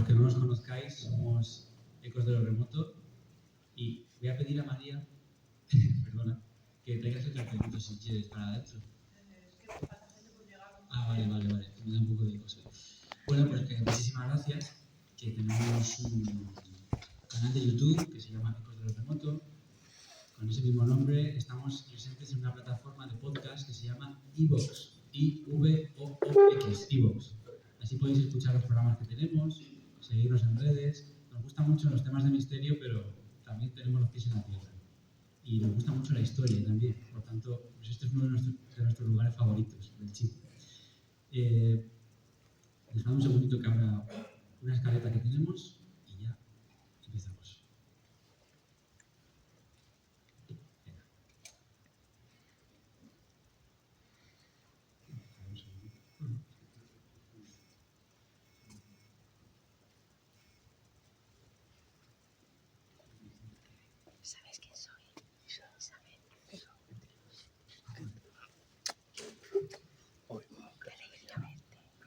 los que no nos conozcáis, somos Ecos de lo Remoto y voy a pedir a María, perdona, que traigas el cartelito si quieres para adentro. Vale, me da un poco de cosa. Bueno, pues que muchísimas gracias, que tenemos un canal de YouTube que se llama Ecos de lo Remoto. Con ese mismo nombre estamos presentes en una plataforma de podcast que se llama iVoox, I-V-O-O-X, iVoox. Así podéis escuchar los programas que tenemos, seguirnos en redes. Nos gustan mucho los temas de misterio, pero también tenemos los pies en la tierra. Y nos gusta mucho la historia también. Por tanto, pues este es uno de nuestros lugares favoritos, Belchite. Dejad un segundito que abra una escaleta que tenemos y ya empezamos. ¿Sabes quién soy? Isabel. Terriblemente.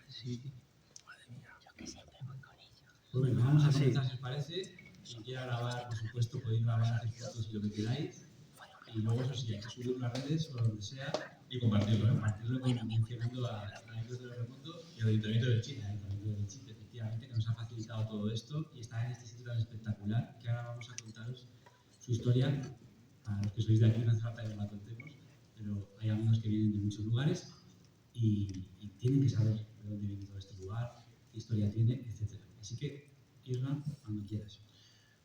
Sí, madre mía. Yo que siempre voy con ellos. Bueno, vamos a comenzar, si os parece. Si quieres grabar, por supuesto, podéis grabar, hacer fotos y lo que queráis. Y luego, eso sí, hay que subirlo a las redes o donde sea y compartirlo, mencionando a Ecos de lo Remoto y al Ayuntamiento de Belchite, efectivamente, que nos ha facilitado todo esto y está en este sitio tan espectacular que ahora vamos a contaros su historia. Para los que sois de aquí no hace falta que la contemos, pero hay amigos que vienen de muchos lugares y tienen que saber de dónde viene todo este lugar, qué historia tiene, etc. Así que, Isra, cuando quieras.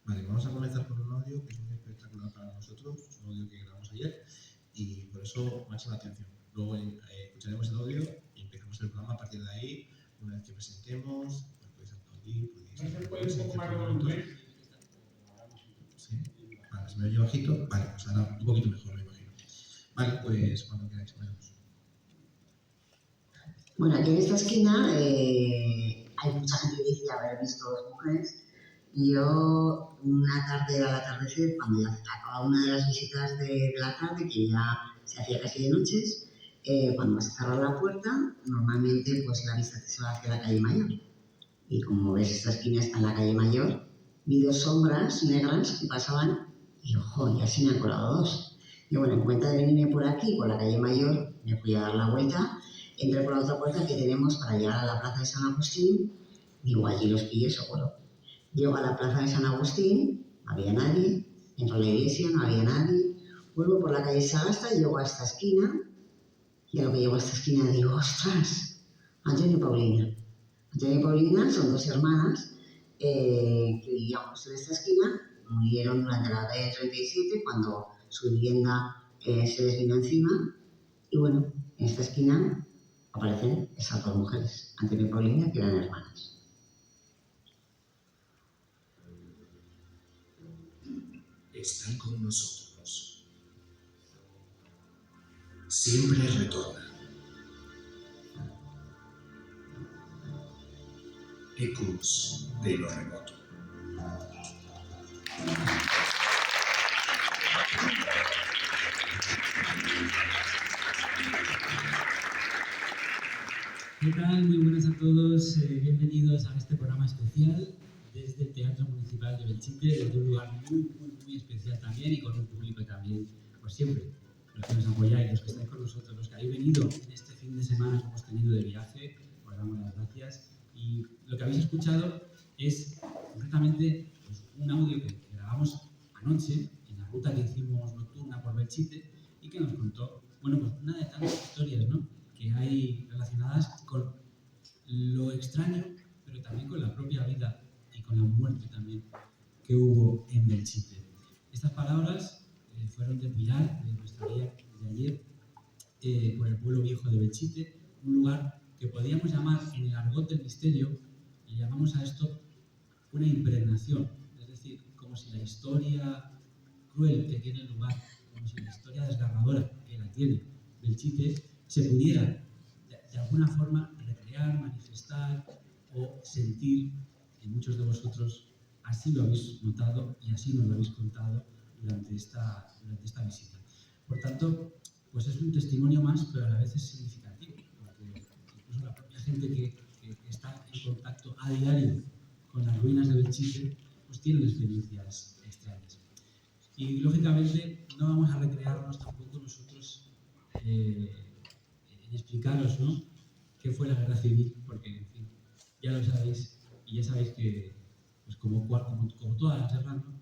Vale, vamos a comenzar con un audio que es muy espectacular para nosotros, es un audio que grabamos ayer y por eso máxima atención. Luego escucharemos el audio y empezamos el programa a partir de ahí. Una vez que presentemos, pues podéis aplaudir, podéis hacer preguntas. ¿Sí? Vale, ¿se me oye bajito? Vale, pues ahora un poquito mejor, me imagino. Vale, pues cuando queráis, vamos. Bueno, aquí en esta esquina hay mucha gente que dice haber visto dos mujeres. Y yo, una tarde al atardecer, cuando ya acababa una de las visitas de la tarde, que ya se hacía casi de noches, cuando se cerró la puerta, normalmente pues la vista se va hacia la calle Mayor. Y como ves, esta esquina está en la calle Mayor, vi dos sombras negras que pasaban y, ojo, ya se me han colado dos. Y bueno, en cuenta de venirme por aquí, por la calle Mayor, me fui a dar la vuelta, entré por la otra puerta que tenemos para llegar a la plaza de San Agustín, digo, allí los pillé seguro. Llego a la plaza de San Agustín, no había nadie, entro a la iglesia, no había nadie, vuelvo por la calle Sagasta, llego a esta esquina, y a lo que llego a esta esquina digo, ¡ostras! Antonio y Paulina. Antonio y Paulina son dos hermanas que vivíamos en esta esquina, murieron durante la batalla del 37 cuando su vivienda se les vino encima, y bueno, en esta esquina aparecen esas dos mujeres, Antonio y Paulina, que eran hermanas. Están con nosotros. Siempre retornan. Ecos de lo Remoto. ¿Qué tal? Muy buenas a todos. Bienvenidos a este programa especial desde el Teatro Municipal de Belchite, desde un lugar muy especial también y con un público también, por siempre, los que nos apoyáis, los que estáis con nosotros, los que habéis venido en este fin de semana que hemos tenido de viaje, os damos las gracias. Y lo que habéis escuchado es concretamente pues, un audio que grabamos anoche en la ruta que hicimos nocturna por Belchite y que nos contó, bueno, pues una de tantas historias, ¿no?, que hay relacionadas con lo extraño, pero también con la propia vida y con la muerte también que hubo en Belchite. Estas palabras fueron de Pilar, de nuestra guía de ayer, por el pueblo viejo de Belchite, un lugar que podríamos llamar en el argot del misterio, y llamamos a esto una impregnación, es decir, como si la historia cruel que tiene lugar, como si la historia desgarradora que la tiene Belchite, se pudiera de alguna forma recrear, manifestar o sentir, y muchos de vosotros así lo habéis notado y así nos lo habéis contado durante esta visita. Por tanto, pues es un testimonio más, pero a la vez es significativo, porque incluso la propia gente que está en contacto a diario con las ruinas de Belchite, pues tienen experiencias extrañas. Y lógicamente no vamos a recrearnos tampoco nosotros en explicaros, ¿no?, qué fue la guerra civil, porque en fin, ya lo sabéis, y ya sabéis que, pues como todas las guerras, ¿no?,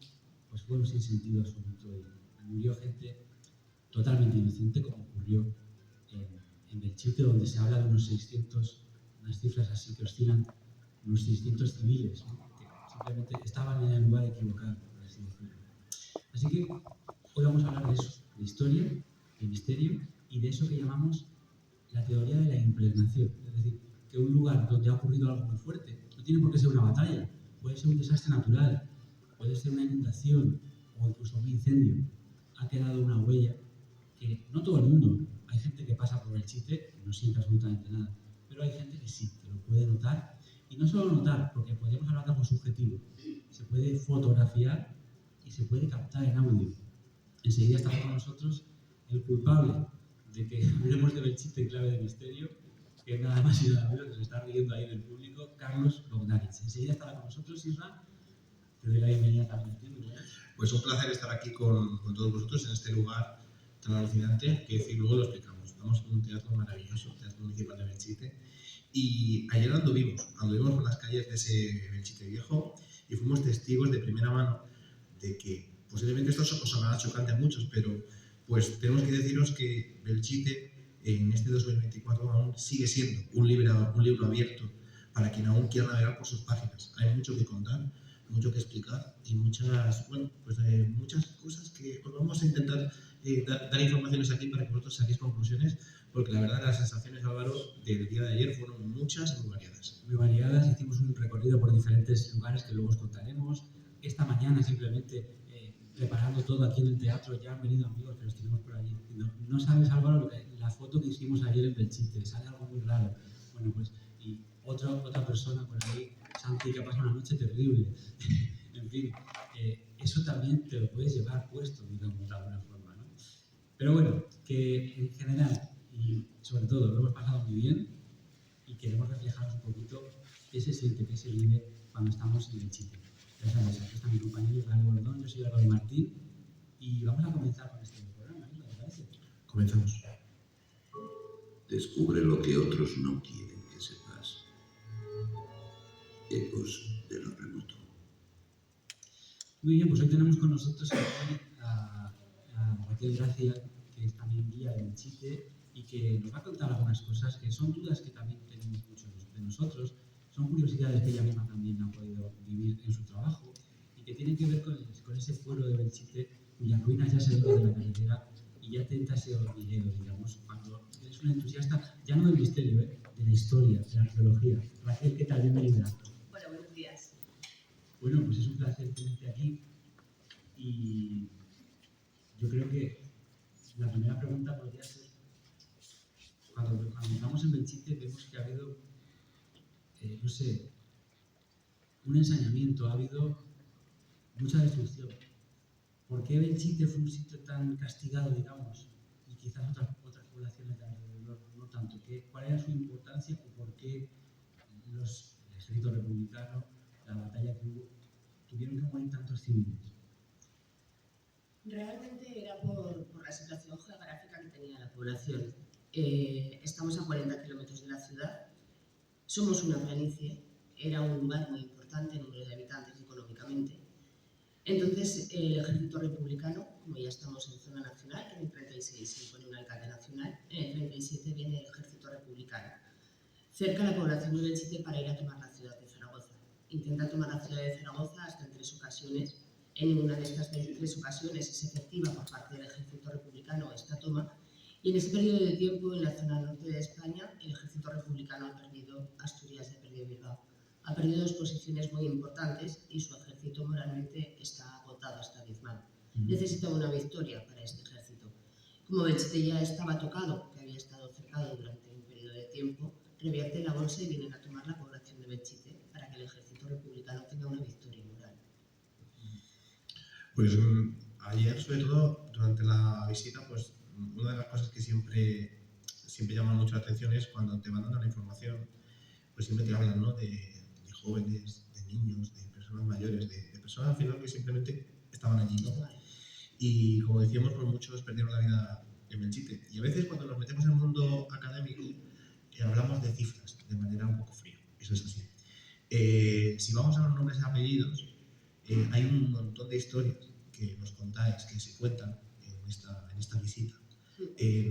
pues fueron sin sentido absoluto y murió gente totalmente inocente, como ocurrió en Belchite, donde se habla de unos 600, unas cifras así que oscilan, unos 600 civiles, ¿no?, que simplemente estaban en el lugar equivocado, por así decirlo. Así que hoy vamos a hablar de eso, de historia, de misterio y de eso que llamamos la teoría de la impregnación. Es decir, que un lugar donde ha ocurrido algo muy fuerte no tiene por qué ser una batalla, puede ser un desastre natural, puede ser una inundación o incluso un incendio. Ha quedado una huella que no todo el mundo, hay gente que pasa por Belchite y no siente absolutamente nada, pero hay gente que sí, que lo puede notar. Y no solo notar, porque podríamos hablar de algo subjetivo, se puede fotografiar y se puede captar en audio. Enseguida estará con nosotros el culpable de que hablemos de Belchite en clave de misterio, que es nada más y nada menos que se está riendo ahí del público, Carlos Bogdanich. Enseguida estará con nosotros, Isra. Te doy la bienvenida también a ti, muy buenas. Pues un placer estar aquí con todos vosotros en este lugar tan alucinante, que decir, luego lo explicamos. Estamos en un teatro maravilloso, Teatro Municipal de Belchite, y ayer anduvimos por las calles de ese Belchite viejo y fuimos testigos de primera mano de que posiblemente esto os sonará chocante a muchos, pero pues tenemos que deciros que Belchite en este 2024 aún sigue siendo un libro abierto para quien aún quiera navegar por sus páginas. Hay mucho que contar, mucho que explicar y muchas cosas que os vamos a intentar dar informaciones aquí para que vosotros saquéis conclusiones, porque la verdad las sensaciones, Álvaro, del día de ayer fueron muchas y muy variadas. Muy variadas, hicimos un recorrido por diferentes lugares que luego os contaremos. Esta mañana simplemente preparando todo aquí en el teatro, ya han venido amigos que los tenemos por allí. No sabes, Álvaro, la foto que hicimos ayer en Belchite, sale algo muy raro. Bueno, pues, y otra persona por ahí, Santi, que ha pasado una noche terrible. En fin, eso también te lo puedes llevar puesto, digamos, de alguna forma, ¿no? Pero bueno, que en general, y sobre todo, lo hemos pasado muy bien y queremos reflejaros un poquito qué se siente, qué se vive cuando estamos en Belchite. Ya sabéis, aquí está mi compañero Israel Bordón, yo soy Álvaro Martín y vamos a comenzar con este programa, ¿no? ¿Te parece? Comenzamos. Descubre lo que otros no quieren que sepas. Ecos de lo remoto. Muy bien, pues hoy tenemos con nosotros aquí a Raquel Gracia, que es también guía de Belchite y que nos va a contar algunas cosas que son dudas que también tenemos muchos de nosotros, son curiosidades que ella misma también ha podido vivir en su trabajo y que tienen que ver con ese pueblo de Belchite cuyas ruinas ya se ven desde la carretera y ya tenta ese hormiguero, digamos, cuando eres un entusiasta, ya no del misterio, de la historia, de la arqueología. Raquel, ¿qué tal? Bienvenida. Hola, buenos días. Bueno, pues es un placer tenerte aquí y yo creo que la primera pregunta podría ser, cuando entramos en Belchite vemos que ha habido, no sé, un ensañamiento, ha habido mucha destrucción. ¿Por qué Belchite fue un sitio tan castigado, digamos, y quizás otras poblaciones de alrededor no tanto? ¿Cuál era su importancia o por qué el ejército republicano, la batalla que hubo, tuvieron que morir tantos civiles? Realmente era por la situación geográfica que tenía la población. Estamos a 40 kilómetros de la ciudad, somos una planicie, era un lugar muy importante en número de habitantes y económicamente. Entonces, el ejército republicano, como ya estamos en zona nacional, en el 36 se impone un alcalde nacional, en el 37 viene el ejército republicano. Cerca la población de Belchite para ir a tomar la ciudad de Zaragoza. Intenta tomar la ciudad de Zaragoza hasta en 3 ocasiones. En ninguna de estas 3 ocasiones es efectiva por parte del ejército republicano esta toma. Y en ese periodo de tiempo, en la zona norte de España, el ejército republicano ha perdido Asturias y ha perdido Bilbao. Ha perdido 2 posiciones muy importantes y su ejército moralmente está agotado, está diezmado. Necesita una victoria para este ejército. Como Belchite ya estaba tocado, que había estado cercado durante un periodo de tiempo, revierte la bolsa y vienen a tomar la población de Belchite para que el ejército republicano tenga una victoria moral. Pues ayer, sobre todo, durante la visita, pues una de las cosas que siempre llama mucho la atención es cuando te van dando la información, pues siempre te hablan, ¿no?, de jóvenes, de niños, personas al final que simplemente estaban allí, ¿no? Y como decíamos, pues muchos perdieron la vida en Belchite. Y a veces cuando nos metemos en el mundo académico, hablamos de cifras de manera un poco fría, eso es así. Si vamos a los nombres y apellidos, hay un montón de historias que nos contáis, que se cuentan en esta visita.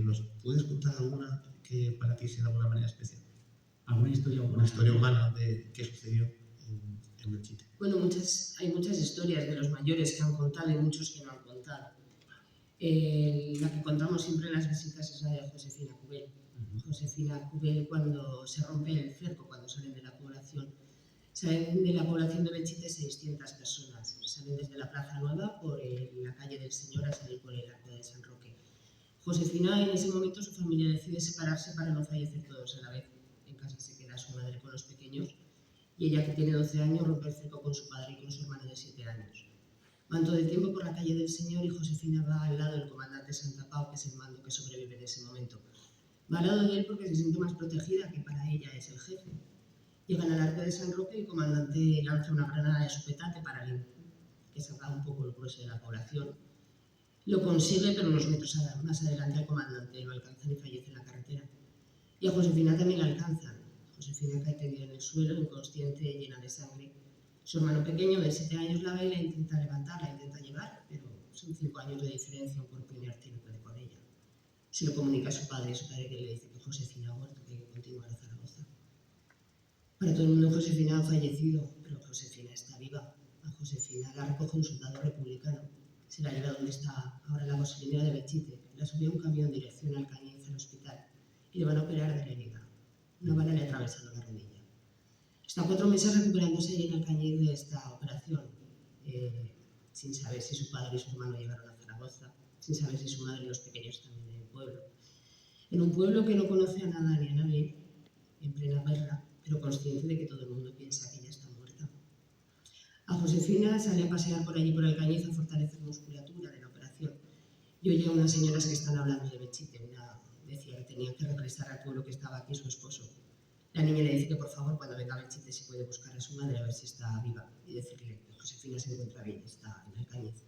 ¿Nos puedes contar alguna que para ti sea de alguna manera especial? ¿Alguna historia Una historia humana de qué sucedió en Belchite? Bueno, hay muchas historias de los mayores que han contado y muchos que no han contado. La que contamos siempre en las visitas es la de Josefina Cubel. Josefina Cubel, cuando se rompe el cerco, cuando salen de la población de Belchite 600 personas. Salen desde la Plaza Nueva por la calle del Señor a salir por el Arco de San Roque. Josefina, en ese momento, su familia decide separarse para no fallecer todos a la vez. En casa se queda su madre con los pequeños y ella, que tiene 12 años, rompe el cerco con su padre y con su hermano de 7 años. Van todo el tiempo por la calle del Señor y Josefina va al lado del comandante Santa Pau, que es el mando que sobrevive en ese momento. Va al lado de él porque se siente más protegida, que para ella es el jefe. Llegan al Arco de San Roque y el comandante lanza una granada de su petate para que salga un poco el grueso de la población. Lo consigue, pero unos metros más adelante al comandante lo alcanzan y fallece en la carretera. Y a Josefina también la alcanzan. Josefina cae tendida en el suelo, inconsciente, llena de sangre. Su hermano pequeño de 7 años la ve y la intenta levantar, la intenta llevar, pero son 5 años de diferencia, un cuerpo inerte no puede con ella. Se lo comunica a su padre que le dice que Josefina ha muerto, que hay que continuar a Zaragoza. Para todo el mundo Josefina ha fallecido, pero Josefina está viva. A Josefina la recoge un soldado republicano. Se la lleva donde está ahora la gasolinera de Belchite. La sube a un camión en dirección al Cañiz, al hospital, y le van a operar de la herida. Una bala le ha atravesado la rodilla. Está 4 meses recuperándose allí en el Cañiz de esta operación, sin saber si su padre y su hermano llegaron a Zaragoza, sin saber si su madre y los pequeños también en el pueblo. En un pueblo que no conoce a nada ni a nadie, en plena guerra, pero consciente de que todo el mundo piensa que ella está muerta. A Josefina sale a pasear por allí por el Cañiz a fortalecer musculatura de la operación. Y oye a unas señoras que están hablando de Belchite. Una decía que tenían que regresar al pueblo, que estaba aquí su esposo. La niña le dice que por favor cuando venga a Belchite si puede buscar a su madre a ver si está viva y decirle que Josefina se encuentra bien, está en el Cañiz.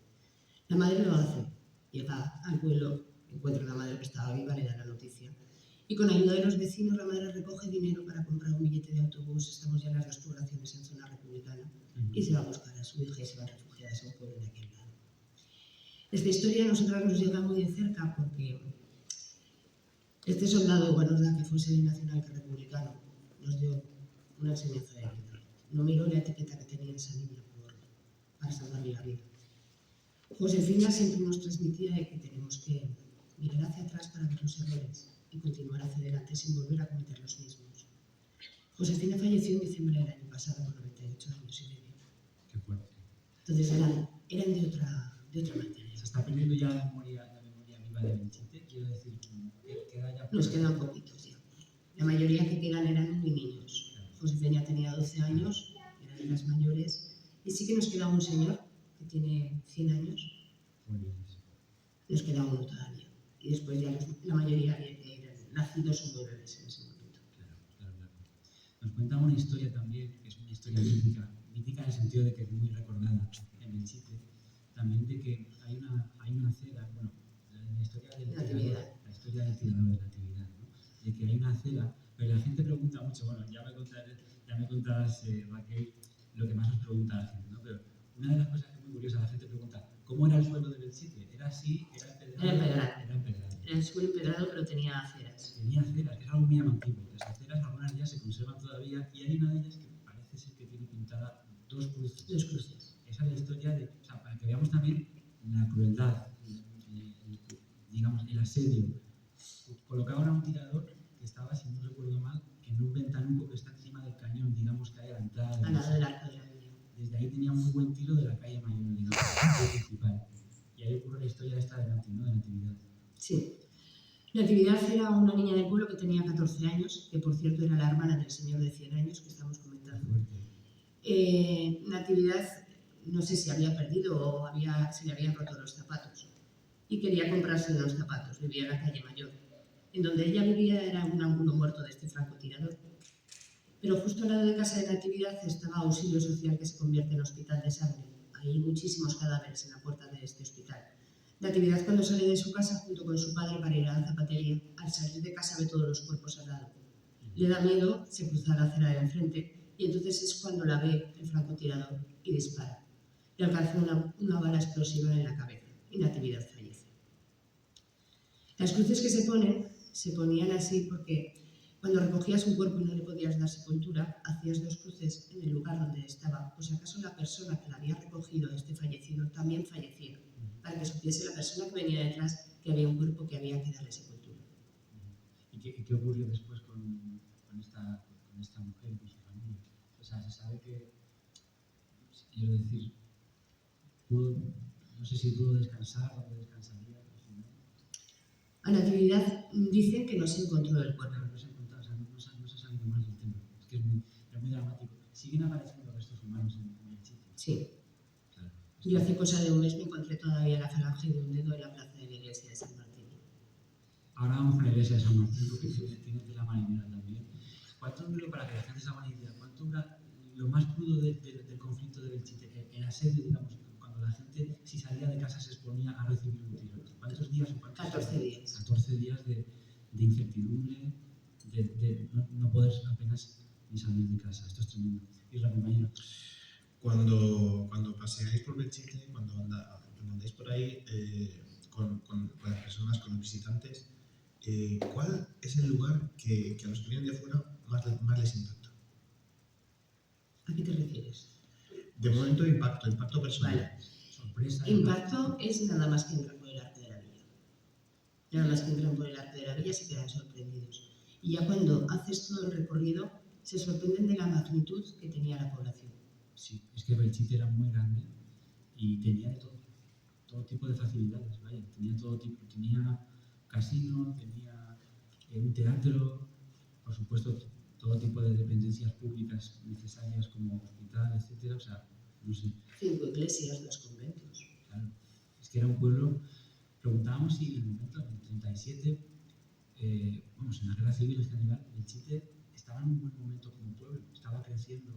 La madre lo hace, llega al pueblo, encuentra a la madre que estaba viva, le da la noticia. Y con ayuda de los vecinos, la madre recoge dinero para comprar un billete de autobús. Estamos ya en las 2 poblaciones en zona republicana. Y se va a buscar a su hija y se va refugiada a un pueblo de aquel lado. Esta historia a nosotras nos llega muy de cerca porque este soldado, igual nos da que fuese nacional que republicano, nos dio una enseñanza de vida. No miró la etiqueta que tenía esa niña para salvarle la vida. Josefina siempre nos transmitía de que tenemos que mirar hacia atrás para ver los errores y continuar hacia adelante sin volver a cometer los mismos. Josefina falleció en diciembre del año pasado con 98 años y medio. Qué fuerte. Entonces eran de otra materia. Se está perdiendo ya la memoria viva de Belchite, quiero decir, queda ya... Nos quedan poquitos ya. La mayoría que quedan eran muy niños. Josefina tenía 12 años, era de las mayores, y sí que nos queda un señor que tiene 100 años. Nos queda uno todavía. Y después ya la mayoría eran nacidos o muy bebés en ese momento. Claro. Nos cuenta una historia también, que es una historia mítica en el sentido de que es muy recordada en Belchite, también de que hay una acera, bueno, la historia del tirador, la historia del tirador de Natividad, ¿no? De que hay una acera, pero la gente pregunta mucho, bueno, ya me contarás, Raquel, lo que más nos pregunta la gente, ¿no? Pero una de las cosas que es muy curiosa, la gente pregunta, ¿cómo era el suelo de Belchite? ¿Era así? ¿Era empedrado? Era empedrado. Era el suelo empedrado, pero tenía aceras. Tenía aceras, que es algo muy llamativo. Las aceras, algunas de ellas se conservan todavía y hay una de ellas que parece ser que tiene pintada 2 cruces. 2 cruces. Esa es la historia de, o sea, para que veamos también la crueldad, digamos, el asedio. Colocaban a un tirador que estaba, si no recuerdo mal, en un ventanuco que está encima del cañón, digamos, que hay a la entrada. Al lado del Arco de la Villa. Desde ahí tenía muy buen tiro de la calle Mayor, digamos, principal. Y ahí ocurre la historia esta de Natividad. Sí. Natividad era una niña del pueblo que tenía 14 años, que por cierto era la hermana del señor de 100 años que estamos comentando. Natividad, no sé si había perdido o se le habían roto los zapatos y quería comprarse unos zapatos. Vivía en la calle Mayor. En donde ella vivía era un ángulo muerto de este francotirador. Pero justo al lado de casa de Natividad estaba Auxilio Social, que se convierte en hospital de sangre. Hay muchísimos cadáveres en la puerta de este hospital. Natividad, cuando sale de su casa junto con su padre para ir a la zapatería, al salir de casa ve todos los cuerpos al lado. Le da miedo, se cruza la acera de enfrente y entonces es cuando la ve el francotirador y dispara. Le alcanza una bala explosiva en la cabeza y Natividad fallece. Las cruces que se ponían así porque cuando recogías un cuerpo y no le podías dar sepultura, hacías 2 cruces en el lugar donde estaba, pues acaso la persona que la había recogido, este fallecido, también fallecía, para que supiese la persona que venía detrás que había un cuerpo que había que darle sepultura. ¿Y qué ocurrió después con esta mujer y con su familia? O sea, se sabe que, quiero decir, no sé si pudo descansar o no descansaría al final. A Natividad dicen que no se encontró el cuerpo. No se ha encontrado, o sea, no se ha sabido más del tema. Es que es muy dramático. Siguen apareciendo restos humanos en Belchite. Sí. Claro. Yo hace cosa de un mes me encontré todavía la falange de un dedo en la plaza de la iglesia de San Martín. Ahora vamos con la iglesia de San Martín, porque tiene tela marinera también. ¿Cuánto duró, para que la gente se haga una idea, cuánto dura lo más crudo del conflicto de Belchite? El asedio, digamos, cuando la gente, si salía de casa, se exponía a recibir un tiro. ¿Cuántos días? 14 días. 14 días de incertidumbre, de no poder apenas ni salir de casa. Esto es tremendo. Y la compañera. Cuando paseáis por Belchite, cuando andáis por ahí con las personas, con los visitantes, ¿cuál es el lugar que a los que vienen de fuera más les impacta? ¿A qué te refieres? De momento, impacto personal. Vale. Sorpresa. Impacto es nada más que entrar por el Arco de la Villa. Nada más que entran por el Arco de la Villa se quedan sorprendidos. Y ya cuando haces todo el recorrido, se sorprenden de la magnitud que tenía la población. Sí, es que Belchite era muy grande y tenía de todo tipo de facilidades, vaya, tenía todo tipo, tenía casino, tenía un teatro, por supuesto, todo tipo de dependencias públicas necesarias como hospital, etcétera, o sea, no sé. 5 iglesias, 2 conventos. Claro, es que era un pueblo, preguntábamos si en el momento, en el 37, en la guerra civil en general, Belchite estaba en un buen momento como pueblo, estaba creciendo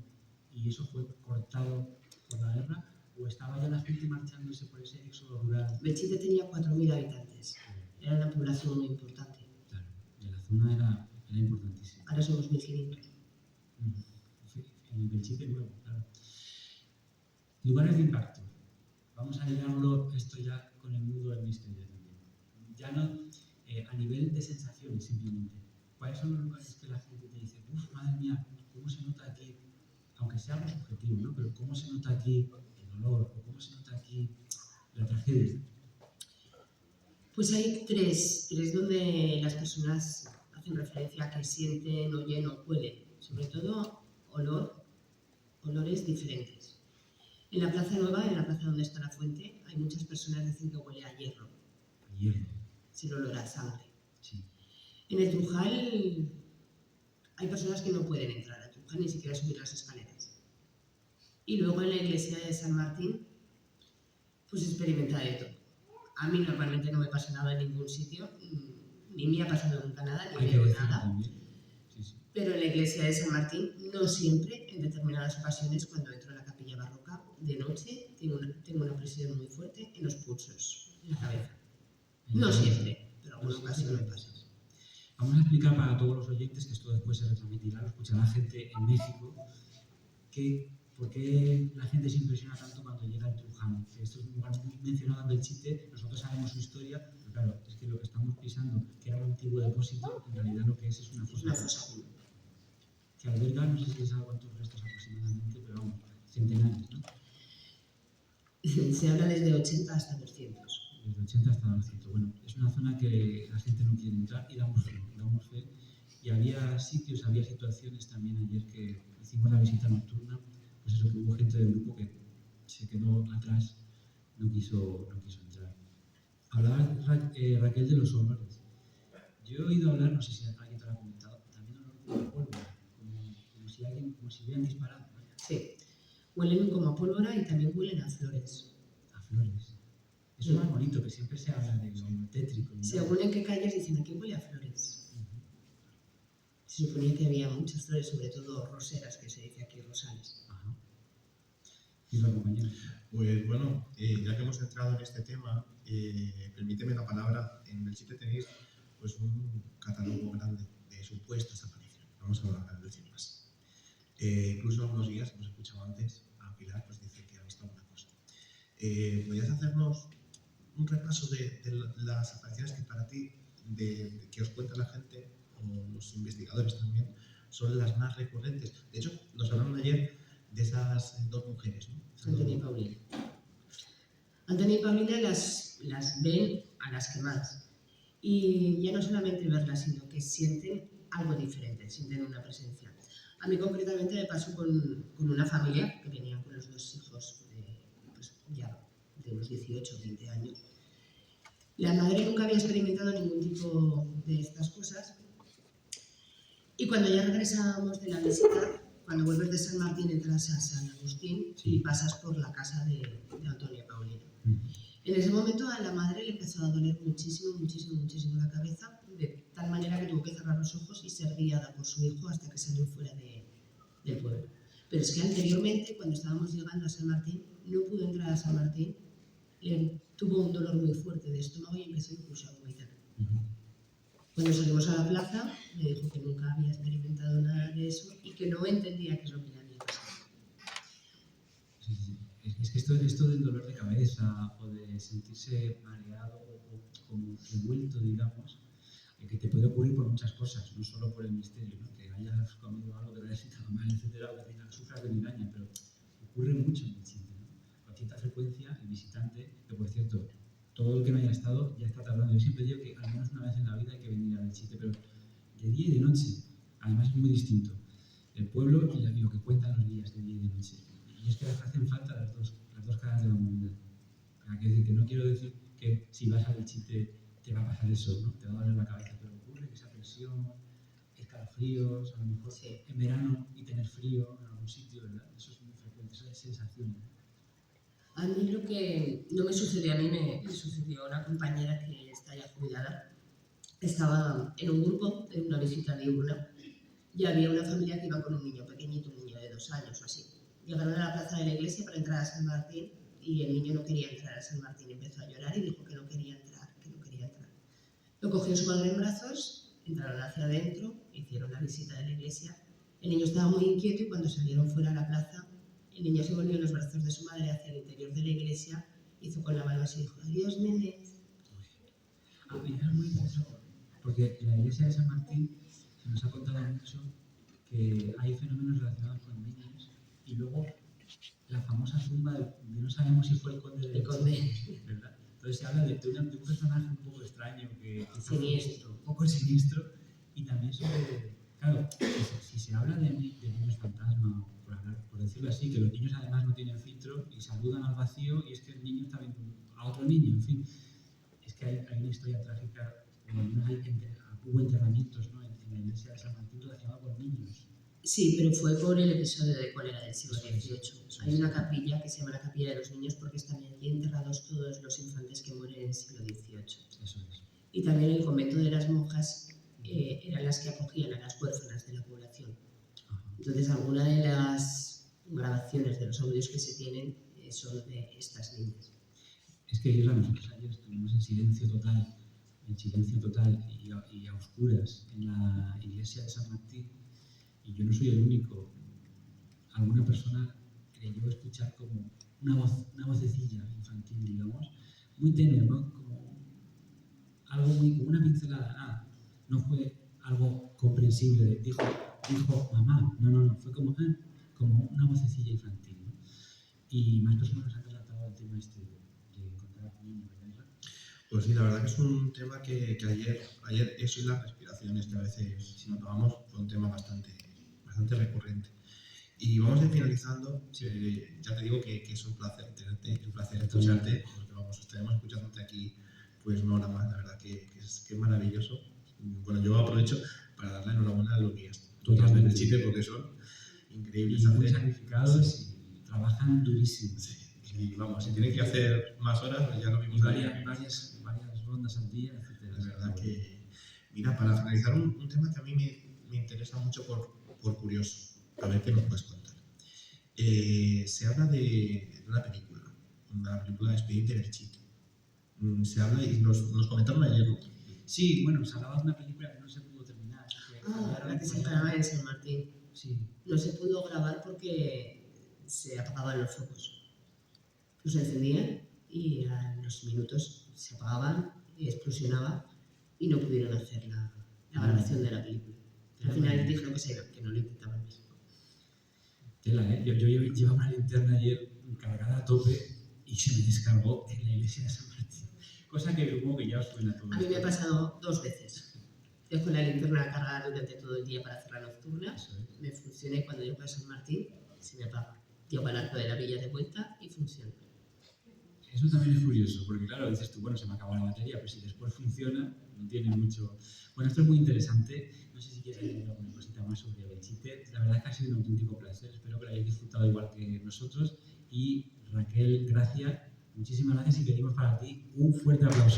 y eso fue cortado por la guerra, o estaba ya la gente marchándose por ese éxodo rural. Belchite tenía 4.000 habitantes. Era una población muy importante. Claro, y la zona era importantísima. Ahora somos 1.500. En Belchite nuevo, claro. Lugares de impacto. Vamos a ligarlo esto ya con el mundo del misterio también. Ya no a nivel de sensaciones simplemente. ¿Cuáles son los lugares que la gente te dice, uff, madre mía, cómo se nota aquí, aunque sea algo subjetivo, ¿no? Pero cómo se nota aquí el dolor, o cómo se nota aquí la tragedia? Pues hay tres donde las personas hacen referencia a que sienten, oyen o huelen. Sobre todo olores diferentes. En la Plaza Nueva, en la plaza donde está la fuente, hay muchas personas que dicen que huele a hierro. A hierro. Es el olor a sangre. Sí. En el Trujal hay personas que no pueden entrar al Trujal ni siquiera subir las escaleras. Y luego en la iglesia de San Martín, pues experimenta de todo. A mí normalmente no me pasa nada en ningún sitio, ni me ha pasado nunca nada, ni veo nada. Sí. Pero en la iglesia de San Martín, no siempre, en determinadas ocasiones, cuando entro a la capilla barroca, de noche, tengo una presión muy fuerte en los pulsos, en la cabeza. No siempre, pero alguna ocasión me pasa. Vamos a explicar para todos los oyentes, que esto después se retransmitirá, lo escuchará gente en México, por qué la gente se impresiona tanto cuando llega al Trujal. Que esto es un lugar muy mencionado en Belchite, nosotros sabemos su historia, pero claro, es que lo que estamos pisando, que era un antiguo depósito, en realidad lo que es una fosa común. Que alberga, no sé si se sabe cuántos restos aproximadamente, pero vamos, centenares, ¿no? Se habla desde 80 hasta 200. Desde 80 hasta 200. Bueno, es una zona que la gente no quiere entrar y damos fe. Y había sitios, había situaciones también ayer que hicimos la visita nocturna, pues eso, que hubo gente del grupo que se quedó atrás, no quiso entrar. Hablaba Raquel de los olores. Yo he oído hablar, no sé si alguien te lo ha comentado, también olor como pólvora, como si hubieran disparado, ¿no? Sí, huelen como a pólvora y también huelen a flores. A flores. Eso es más bonito, que siempre se habla de lo tétrico, ¿no? Según en qué calles dicen, aquí huele a flores. Se suponía que había muchas flores, sobre todo roseras, que se dice aquí rosales. Ajá. ¿Y la compañera? Pues bueno, ya que hemos entrado en este tema, permíteme la palabra. En Belchite tenéis pues un catálogo grande de supuestas apariciones. Vamos a decir más. Incluso algunos guías, hemos escuchado antes, a Pilar pues dice que ha visto alguna cosa. ¿Podrías hacernos un repaso de las apariciones que para ti, de que os cuenta la gente, o los investigadores también, son las más recurrentes? De hecho, nos hablaron ayer de esas dos mujeres, ¿no? Antonio y Paulina. Antonio y Paulina las ven a las quemadas. Y ya no solamente verlas, sino que sienten algo diferente, sienten una presencia. A mí concretamente me pasó con una familia que venía con los dos hijos de unos 18 o 20 años. La madre nunca había experimentado ningún tipo de estas cosas. Y cuando ya regresábamos de la visita, cuando vuelves de San Martín, entras a San Agustín y pasas por la casa de Antonio y Paulina. En ese momento a la madre le empezó a doler muchísimo la cabeza, de tal manera que tuvo que cerrar los ojos y ser guiada por su hijo hasta que salió fuera del pueblo. Pero es que anteriormente, cuando estábamos llegando a San Martín, no pudo entrar a San Martín, tuvo un dolor muy fuerte de estómago y empezó incluso a vomitar. Cuando salimos a la plaza, me dijo que nunca había experimentado nada de eso y que no entendía qué es lo que le había pasado. Sí. Es que esto del dolor de cabeza o de sentirse mareado o como revuelto, digamos, que te puede ocurrir por muchas cosas, no solo por el misterio, ¿no? Que hayas comido algo que te haya sentado mal, etcétera, o que sufras de migraña, pero ocurre mucho en Belchite, ¿no? Con cierta frecuencia, el visitante, que por cierto, todo el que no haya estado ya está tardando. Yo siempre digo que al menos una vez en la vida hay que venir a Belchite, pero de día y de noche. Además es muy distinto el pueblo y lo que cuentan los guías de día y de noche. Y es que hacen falta las dos caras de la moneda. Que no quiero decir que si vas a Belchite te va a pasar eso, ¿no? Te va a doler la cabeza, pero ocurre que esa presión, escalofríos, a lo mejor en verano y tener frío en algún sitio, ¿verdad? Eso es muy frecuente, esas sensaciones. A mí lo que no me sucedió a mí, me sucedió a una compañera que está ya jubilada. Estaba en un grupo, en una visita diurna, y había una familia que iba con un niño pequeñito, un niño de 2 años o así. Llegaron a la plaza de la iglesia para entrar a San Martín y el niño no quería entrar a San Martín. Empezó a llorar y dijo que no quería entrar. Lo cogió su madre en brazos, entraron hacia adentro, hicieron la visita de la iglesia. El niño estaba muy inquieto y cuando salieron fuera a la plaza, el niño se volvió en los brazos de su madre hacia el interior de la iglesia, hizo con la mano así y dijo: adiós, nene. Es muy interesante, porque en la iglesia de San Martín se nos ha contado mucho que hay fenómenos relacionados con niños y luego la famosa tumba de no sabemos si fue el conde de Belchite, ¿verdad? Entonces se habla de un personaje un poco extraño, Siniestro. un poco siniestro, y también sobre, claro, si se habla de niños fantasma, por decirlo así, que los niños además no tienen filtro y saludan al vacío y es que el niño está viendo a otro niño, en fin, es que hay una historia trágica, o al menos hubo enterramientos, ¿no? en la iglesia de San Martín relacionados con niños. Sí, pero fue por el episodio de cólera del siglo XVIII. Hay una capilla que se llama la Capilla de los Niños porque están allí enterrados todos los infantes que mueren en el siglo XVIII. Eso es. Y también el convento de las monjas eran las que acogían a las huérfanas de la población. Entonces, algunas de las grabaciones de los audios que se tienen son de estas niñas. Es que nosotros ayer estuvimos en silencio total y a oscuras en la iglesia de San Martín. Y yo no soy el único. Alguna persona creyó escuchar como una vocecilla infantil, digamos, muy tenue, ¿no? Como una pincelada. Nada. No fue algo comprensible. Dijo mamá. No. Fue como una vocecilla infantil, ¿no? Y más personas nos han relatado el tema este de encontrar niños, ¿verdad? Pues sí, la verdad que es un tema que ayer eso y las respiraciones que a veces si notábamos fue un tema bastante recurrente. Y vamos a ir finalizando. Ya te digo que es un placer tenerte, un placer escucharte, porque estaremos escuchándote aquí pues una hora más. La verdad que es maravilloso. Bueno, yo aprovecho para darle enhorabuena a los guías de Belchite porque son increíbles. Y muy sacrificados y trabajan durísimo. Sí. Y vamos, si tienen que hacer más horas, pues ya lo vimos. Varias rondas al día, etc. La verdad que, mira, para finalizar un tema que a mí me interesa mucho por curioso, a ver qué nos puedes contar. Se habla de una película la película Expediente Belchite. Se habla y nos comentaron ayer. Sí, bueno, se hablaba de una película que no se pudo terminar. La que se grababa en San Martín. Sí. No se pudo grabar porque se apagaban los focos. Los encendían y a los minutos se apagaban y explosionaba y no pudieron hacer la grabación de la película. Al final dijeron que no lo intentaban más. Tela, ¿eh? Yo llevaba una linterna ayer cargada a tope y se me descargó en la iglesia de San Martín. Cosa que supongo que ya os suena todo. A mí me ha pasado 2 veces. Dejo la linterna cargada durante todo el día para hacer la nocturna, me funciona y cuando llego a San Martín se me apaga. Llego al arco de la villa de vuelta y funciona. Eso también es curioso, porque claro, dices tú, bueno, se me acabó la batería, pero si después funciona, no tiene mucho... Bueno, esto es muy interesante. No sé si quieres decir alguna cosita más sobre Belchite. La verdad es que ha sido un auténtico placer. Espero que lo hayáis disfrutado igual que nosotros. Y Raquel, gracias. Muchísimas gracias y pedimos para ti un fuerte aplauso.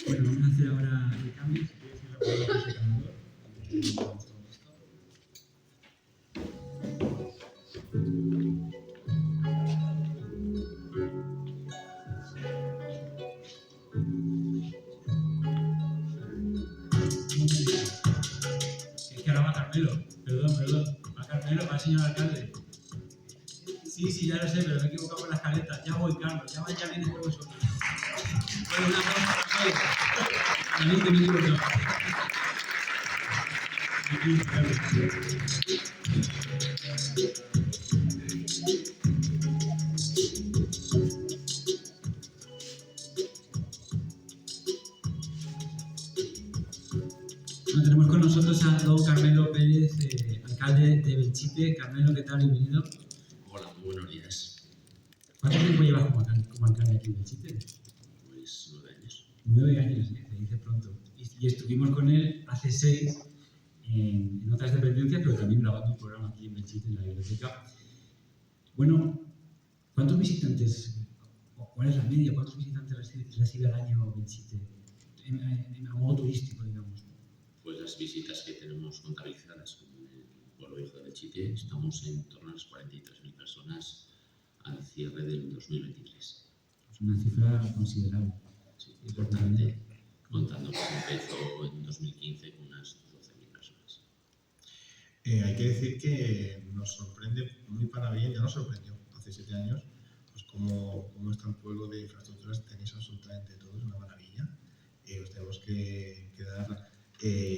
Bueno, vamos a hacer ahora el cambio. Si quieres ir rapidito con ese secador. Es que ahora va Carmelo. Perdón. Va Carmelo, va el señor alcalde. Sí, ya lo sé, pero me he equivocado con la escaleta. Ya voy, Carlos. Ya viene por vosotros. Bueno, una cosa para todos. También te me he equivocado. Bueno, tenemos con nosotros a don Carmelo Pérez, alcalde de Belchite. Carmelo, ¿qué tal? Bienvenido. Hola, muy buenos días. ¿Cuánto tiempo llevas como alcalde aquí en Belchite? Pues 9 años. 9 años, se dice pronto. Y estuvimos con él hace 6 en otras dependencias, pero también grabando un programa aquí en Belchite, en la biblioteca. Bueno, ¿cuántos visitantes, o cuál es la media, cuántos visitantes recibe al año Belchite? A modo turístico, digamos. Pues las visitas que tenemos contabilizadas en el pueblo viejo de Belchite, estamos en torno a las 43.000 personas al cierre del 2023. Es una cifra considerable. Sí, importante, contando que se empezó en 2015 con unas 12.000 personas. Hay que decir que nos sorprende muy para bien, ya nos sorprendió hace 7 años, pues cómo está el pueblo de infraestructuras, tenéis absolutamente todo, es una maravilla. Os tenemos que dar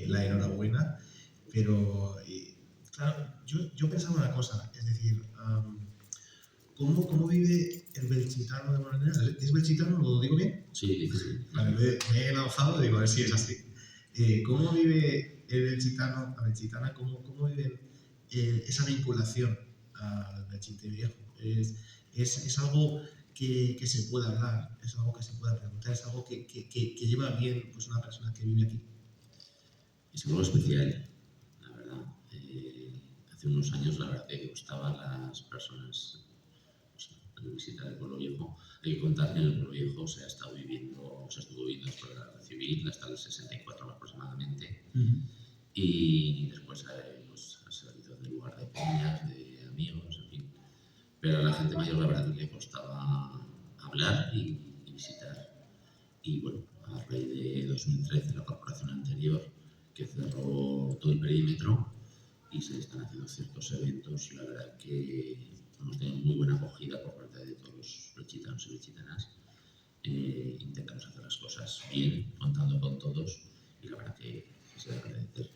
la enhorabuena, pero claro, yo pensaba una cosa, es decir, ¿cómo vive el belchitano de manera general? ¿Es belchitano? ¿Lo digo bien? Sí. Vale, me he lanzado, digo, a ver si es así. ¿Cómo vive el belchitano, la belchitana, cómo viven esa vinculación al Belchite viejo? Es algo que se puede hablar, es algo que se puede preguntar, es algo que lleva bien pues, una persona que vive aquí. Es algo especial, la verdad. Hace unos años, la verdad, que costaba a las personas visitar el pueblo viejo. Hay que contar que en el pueblo viejo se estuvo viviendo después de la guerra civil, hasta el 64 aproximadamente. Y después pues, ha servido de lugar de peñas, de amigos, en fin. Pero a la gente mayor, la verdad, que le costaba hablar y visitar. Y bueno, a raíz de 2013, la corporación anterior, que cerró todo el perímetro y se están haciendo ciertos eventos, la verdad que hemos tenido muy buena acogida por parte de todos los belchitanos y belchitanas. Intentamos hacer las cosas bien, contando con todos, y la verdad que se agradecer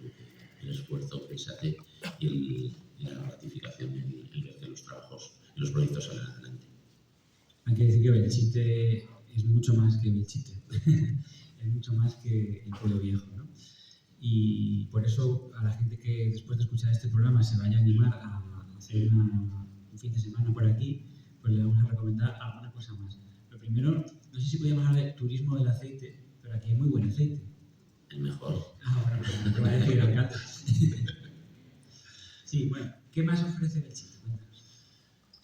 el esfuerzo que se hace y la gratificación, el ver que los trabajos y los proyectos salen adelante. Hay que decir que Belchite es mucho más que Belchite, es mucho más que el pueblo viejo, ¿no? Y por eso a la gente que después de escuchar este programa se vaya a animar a hacer un fin de semana por aquí, pues le vamos a recomendar alguna cosa más. Lo primero, no sé si podíamos hablar de turismo del aceite, pero aquí hay muy buen aceite. El mejor. Bueno, pues no te va a decir el gato. Sí, bueno, ¿qué más ofrece Belchite?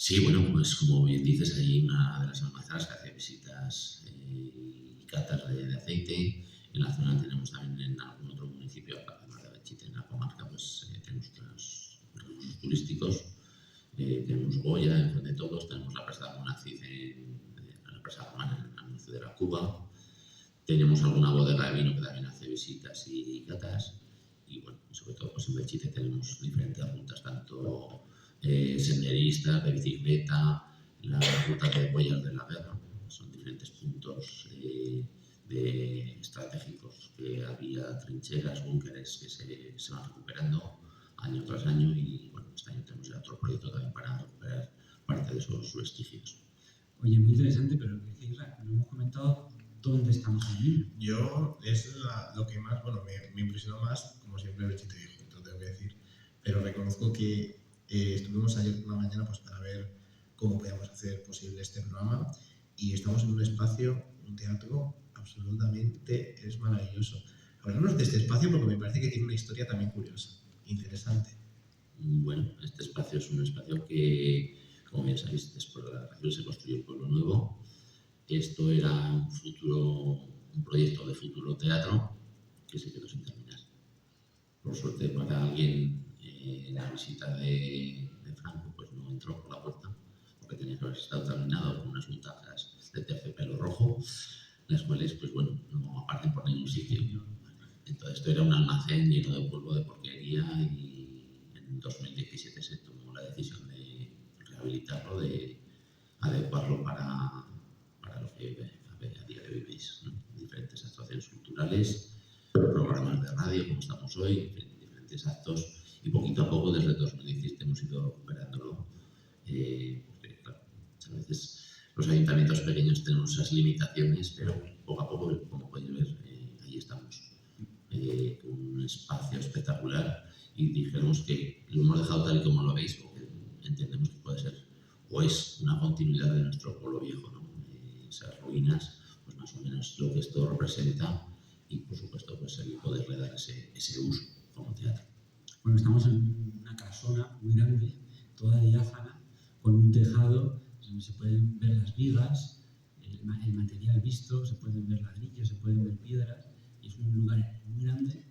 Sí, bueno, pues como bien dices, hay una de las almazaras que hace visitas y catas de aceite. En la zona tenemos también en algún otro municipio, además de Belchite, en la comarca, pues tenemos otros recursos turísticos. Tenemos Goya, en frente de todos, tenemos la Presa de Monacid la Presa Romana en el municipio de la Cuba. Tenemos alguna bodega de vino que también hace visitas y catas. Y bueno, sobre todo pues en Belchite tenemos diferentes rutas, tanto senderistas, de bicicleta, las rutas de huellas de la guerra. Son diferentes puntos estratégicos que había trincheras, búnkeres que se van recuperando año tras año y bueno, este año tenemos ya otro proyecto también para recuperar parte de esos vestigios. Oye, muy interesante, pero no hemos comentado dónde estamos ahora mismo. Yo, es lo que más, bueno, me impresionó más, como siempre, Belchite Viejo, te lo tengo que decir, pero reconozco que estuvimos ayer por la mañana pues, para ver cómo podíamos hacer posible este programa y estamos en un espacio, un teatro absolutamente es maravilloso. Hablarnos de este espacio porque me parece que tiene una historia también curiosa, interesante. Bueno, este espacio es un espacio que, como bien sabéis, después de la guerra se construyó el Pueblo Nuevo. Esto era un proyecto de futuro teatro que se quedó sin terminar. Por suerte para alguien, la visita de Franco pues no entró por la puerta porque tenía que haber estado terminado con unas butacas de terciopelo rojo, las cuales, pues bueno, no aparten por ningún sitio. Entonces esto era un almacén lleno de polvo de porquería y en 2017 se tomó la decisión de rehabilitarlo, de adecuarlo para lo que a día de hoy veis, ¿no? Diferentes actuaciones culturales, programas de radio como estamos hoy, diferentes actos y poquito a poco desde 2017 hemos ido recuperándolo porque claro, muchas veces los ayuntamientos pequeños tenemos esas limitaciones, pero poco a poco, como podéis ver, ahí estamos. Un espacio espectacular y dijéramos que lo hemos dejado tal y como lo veis porque entendemos que puede ser o es una continuidad de nuestro pueblo viejo, ¿no? Esas ruinas, pues más o menos lo que esto representa y por supuesto pues el poderle dar ese uso como teatro. Bueno, estamos en una casona muy grande, toda diáfana, con un tejado donde se pueden ver las vigas, el material visto, se pueden ver ladrillos, se pueden ver piedras. Es un lugar muy grande,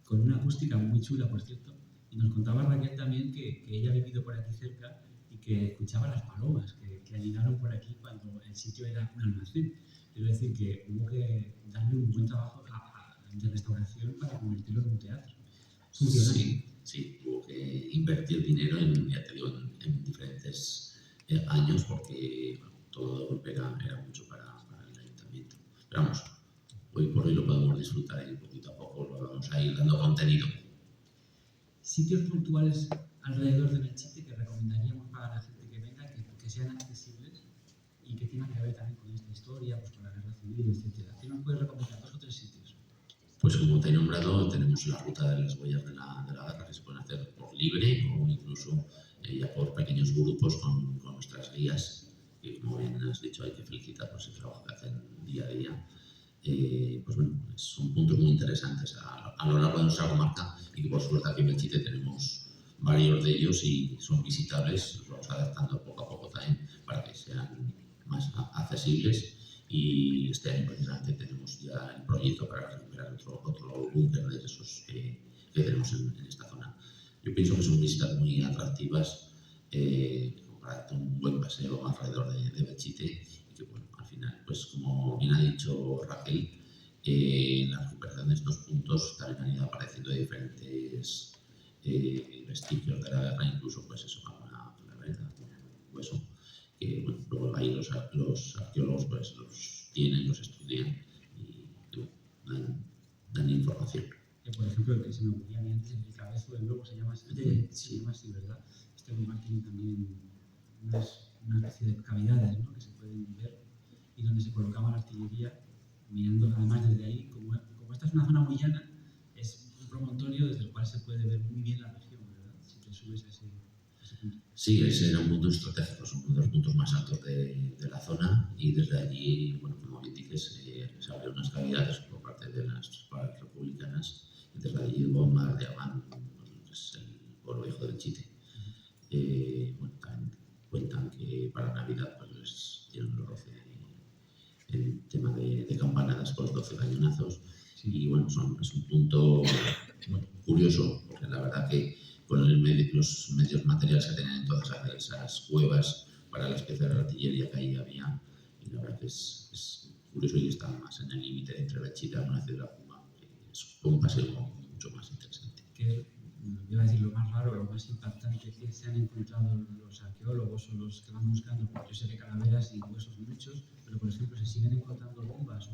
con una acústica muy chula, por cierto. Y nos contaba Raquel también que ella ha vivido por aquí cerca y que escuchaba las palomas que anidaron por aquí cuando el sitio era un almacén. Quiero decir que hubo que darle un buen trabajo de restauración para convertirlo en un teatro. Sí, hubo que invertir dinero ya te digo, en diferentes años porque bueno, todo de golpe era mucho para el ayuntamiento. Pero vamos, hoy por hoy lo podemos disfrutar y poquito a poco lo vamos a ir dando contenido. Sitios puntuales alrededor de Belchite que recomendaríamos para la gente que venga, que sean accesibles y que tengan que ver también con esta historia, pues con la guerra civil, etc. ¿Qué nos puedes recomendar? 2 o 3 sitios. Pues como te he nombrado, tenemos la ruta de las huellas de la guerra que se pueden hacer por libre o incluso ya por pequeños grupos con nuestras guías, que como bien has dicho hay que felicitar por ese trabajo que hacen día a día. Pues bueno, son puntos muy interesantes a lo largo de nuestra comarca y que por suerte aquí en Belchite tenemos varios de ellos y son visitables, los vamos adaptando poco a poco también para que sean más accesibles y este año precisamente tenemos ya el proyecto para recuperar otro búnker de esos que tenemos en esta zona. Yo pienso que son visitas muy atractivas para un buen paseo alrededor de Belchite y que bueno, al final, pues como bien ha dicho Raquel, en la recuperación de estos puntos también han ido apareciendo diferentes vestigios de la guerra, incluso pues eso, alguna verdad, un hueso, que bueno, luego ahí los arqueólogos pues los tienen, los estudian y bueno, dan información. Por ejemplo, el que se me ocurría a mí antes, el cabezo del lobo se llama así, ¿verdad? Este lugar tiene también una especie de cavidades, ¿no?, que se pueden ver y donde se colocaba la artillería, mirando además desde ahí. Como esta es una zona muy llana, es un promontorio desde el cual se puede ver muy bien la región, ¿verdad? Si te subes a ese punto. Sí, ese era un punto estratégico, son uno de los puntos más altos de la zona y desde allí, bueno, como bien dices, se abrieron unas cavidades por parte de las tropas republicanas y desde allí bombardeaban pues, el pueblo viejo de Belchite. Bueno, también cuentan que pues tienen el roce, el tema de campanadas por los 12 cañonazos. Y bueno, es un punto muy curioso, porque la verdad que con los medios materiales que tenían en todas esas cuevas para las piezas de artillería que ahí había, y la verdad que es curioso y está más en el límite entre Belchite y Almonacid de la Puma, que es un paseo mucho más interesante. Que iba a decir lo más raro, lo más impactante que se han encontrado los arqueólogos o los que van buscando, porque yo sé de calaveras y huesos muchos, pero por ejemplo se siguen encontrando bombas o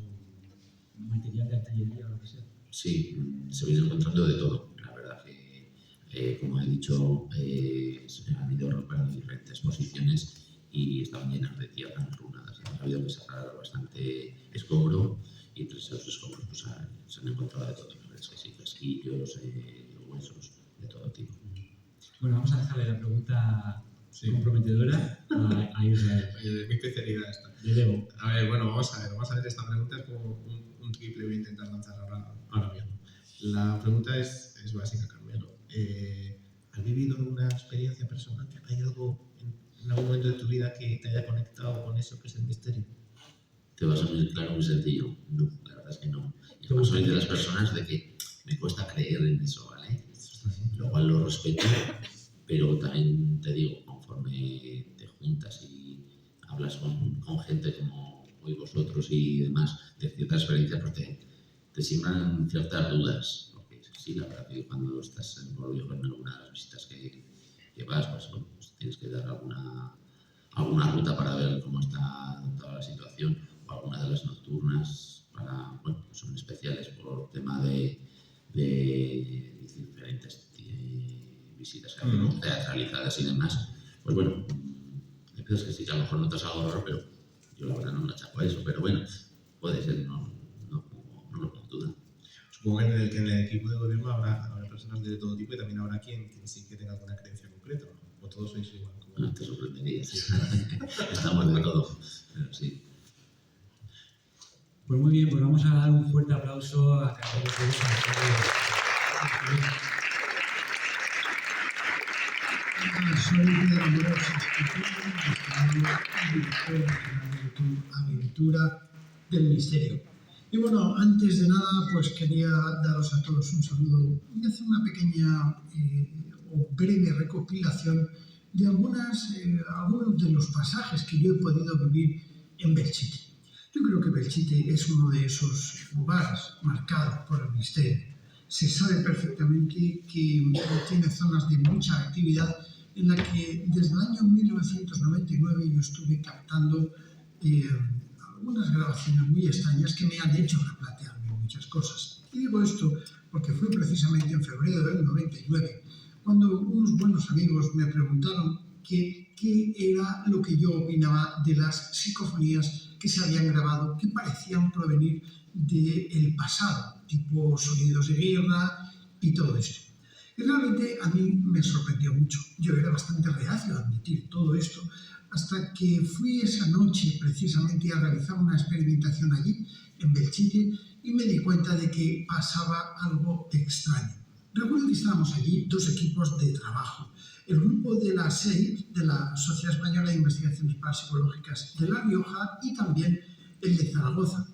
material de artillería o lo que sea. Sí, se viene encontrando de todo. La verdad que, como he dicho, se han ido recuperando diferentes posiciones y estaban llenas de tierra enrunadas. Ha habido que sacar bastante escombro y entre esos escombros pues, se han encontrado de todo. Sí, casquillos, huesos, de todo tipo. Bueno, vamos a dejarle la pregunta comprometedora a Israel. Es mi especialidad esta. De Lego. A ver, bueno, vamos a ver esta pregunta, es como un triple, voy a intentar lanzar ahora mismo. La pregunta es básica, Carmelo. ¿Has vivido una experiencia personal? ¿Hay algo en algún momento de tu vida que te haya conectado con eso que es el misterio? Te vas a muy claro, muy sencillo. No, la verdad es que no. Yo soy de las personas de que me cuesta creer en eso, ¿vale? Lo cual lo respeto, pero también te digo, conforme te juntas y hablas con gente como hoy vosotros y demás, de ciertas experiencias, pues te siembran ciertas dudas. Porque sí, la verdad que cuando estás en Pueblo Viejo en alguna de las visitas que vas, pues, bueno, pues tienes que dar alguna ruta para ver cómo está toda la situación, o alguna de las nocturnas, bueno, son especiales por tema de diferentes visitas que hacemos, teatralizadas y demás. Pues bueno, hay veces que sí que a lo mejor notas algo raro, pero yo la verdad no me achaco a eso, pero bueno, puede ser, no lo pongo en duda. Supongo que en el equipo de gobierno habrá personas de todo tipo y también habrá quien sí que tenga alguna creencia concreta, ¿no? O todos sois igual. No te sorprenderías. Estamos de todo, pero sí. Pues muy bien, pues vamos a dar un fuerte aplauso a Carlos Pérez. Soy Pedro Ambrós, director de tu aventura del misterio. Y bueno, antes de nada, pues quería daros a todos un saludo y hacer una pequeña o breve recopilación de algunos de los pasajes que yo he podido vivir en Belchite. Yo creo que Belchite es uno de esos lugares marcados por el misterio. Se sabe perfectamente que tiene zonas de mucha actividad en la que desde el año 1999 yo estuve captando algunas grabaciones muy extrañas que me han hecho replantearme muchas cosas. Y digo esto porque fue precisamente en febrero del 99 cuando unos buenos amigos me preguntaron qué era lo que yo opinaba de las psicofonías que se habían grabado que parecían provenir del pasado, tipo sonidos de guerra y todo esto. Y realmente a mí me sorprendió mucho. Yo era bastante reacio a admitir todo esto hasta que fui esa noche precisamente a realizar una experimentación allí, en Belchite, y me di cuenta de que pasaba algo extraño. Recuerdo que estábamos allí dos equipos de trabajo. El grupo de la SEIP, de la Sociedad Española de Investigaciones Parapsicológicas de La Rioja, y también el de Zaragoza.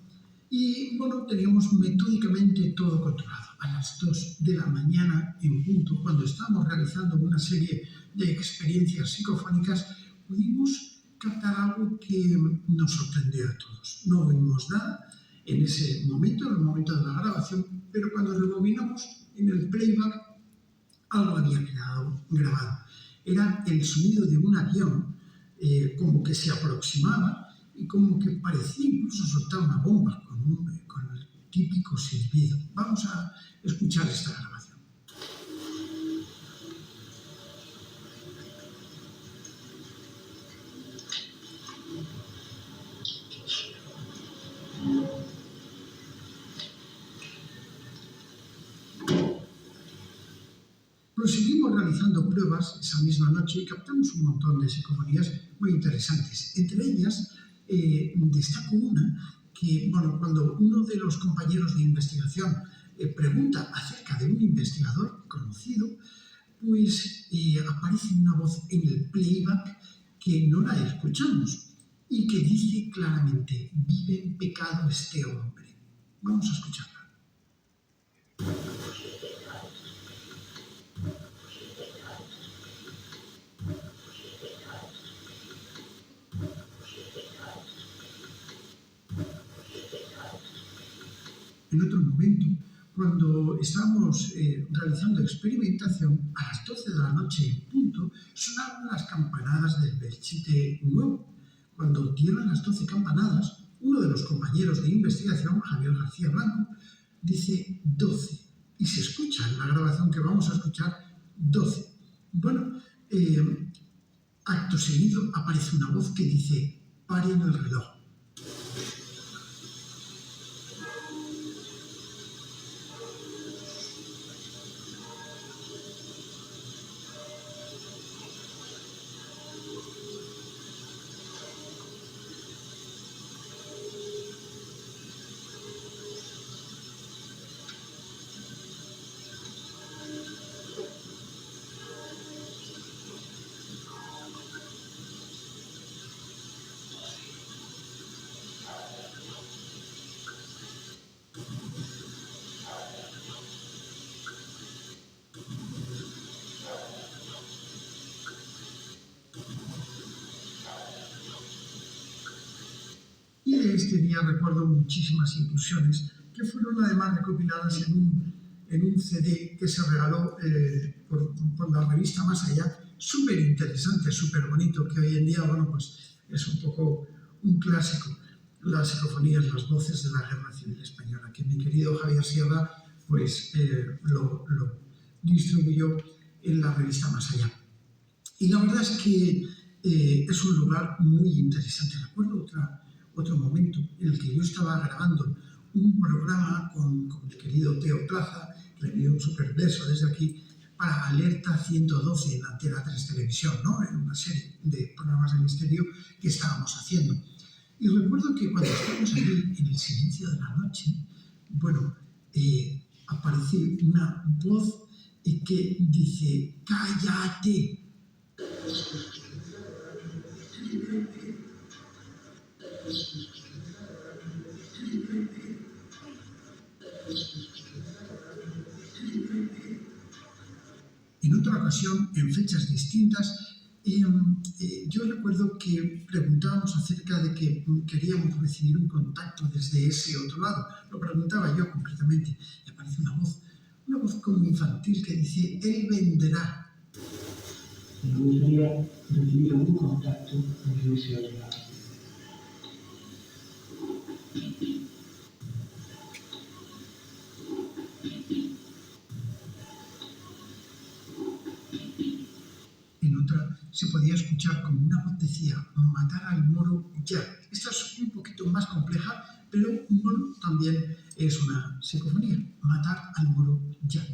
Y bueno, teníamos metódicamente todo controlado. A las 2 de la mañana, en punto, cuando estábamos realizando una serie de experiencias psicofónicas, pudimos captar algo que nos sorprendió a todos. No oímos nada en ese momento, en el momento de la grabación, pero cuando rebobinamos en el playback, algo había quedado grabado. Era el sonido de un avión, como que se aproximaba y como que parecía incluso soltar una bomba con el típico silbido. Vamos a escuchar esta grabación. Proseguimos realizando pruebas esa misma noche y captamos un montón de psicofonías muy interesantes. Entre ellas, destaco una que, bueno, cuando uno de los compañeros de investigación pregunta acerca de un investigador conocido, pues aparece una voz en el playback que no la escuchamos. y que dice claramente: vive en pecado este hombre. Vamos a escucharla. En otro momento, cuando estábamos realizando experimentación, a las 12 de la noche en punto, sonaron las campanadas del Belchite nuevo. Cuando dieron las 12 campanadas, uno de los compañeros de investigación, Javier García Blanco, dice 12. Y se escucha en la grabación que vamos a escuchar 12. Bueno, acto seguido aparece una voz que dice: paren el reloj. Y de este día recuerdo muchísimas inclusiones que fueron además recopiladas en un CD que se regaló por la revista Más Allá, súper interesante, súper bonito, que hoy en día, bueno, pues es un poco un clásico, las psicofonías, las voces de la Guerra Civil Española, que mi querido Javier Sierra pues lo distribuyó en la revista Más Allá. Y la verdad es que es un lugar muy interesante. Recuerdo otro momento en el que yo estaba grabando un programa con el querido Teo Plaza, le envío un super beso desde aquí, para Alerta 112 en Antena 3 Televisión, ¿no? En una serie de programas de misterio que estábamos haciendo. Y recuerdo que cuando estábamos allí en el silencio de la noche, bueno, aparece una voz que dice: ¡cállate! En otra ocasión, en fechas distintas, yo recuerdo que preguntábamos acerca de que queríamos recibir un contacto desde ese otro lado. Lo preguntaba yo concretamente y aparece una voz como infantil que dice: él venderá. Me gustaría recibir un contacto desde ese otro lado. En otra se podía escuchar como una voz decía: matar al moro ya. Esta es un poquito más compleja, pero bueno, también es una psicofonía. Matar al moro ya.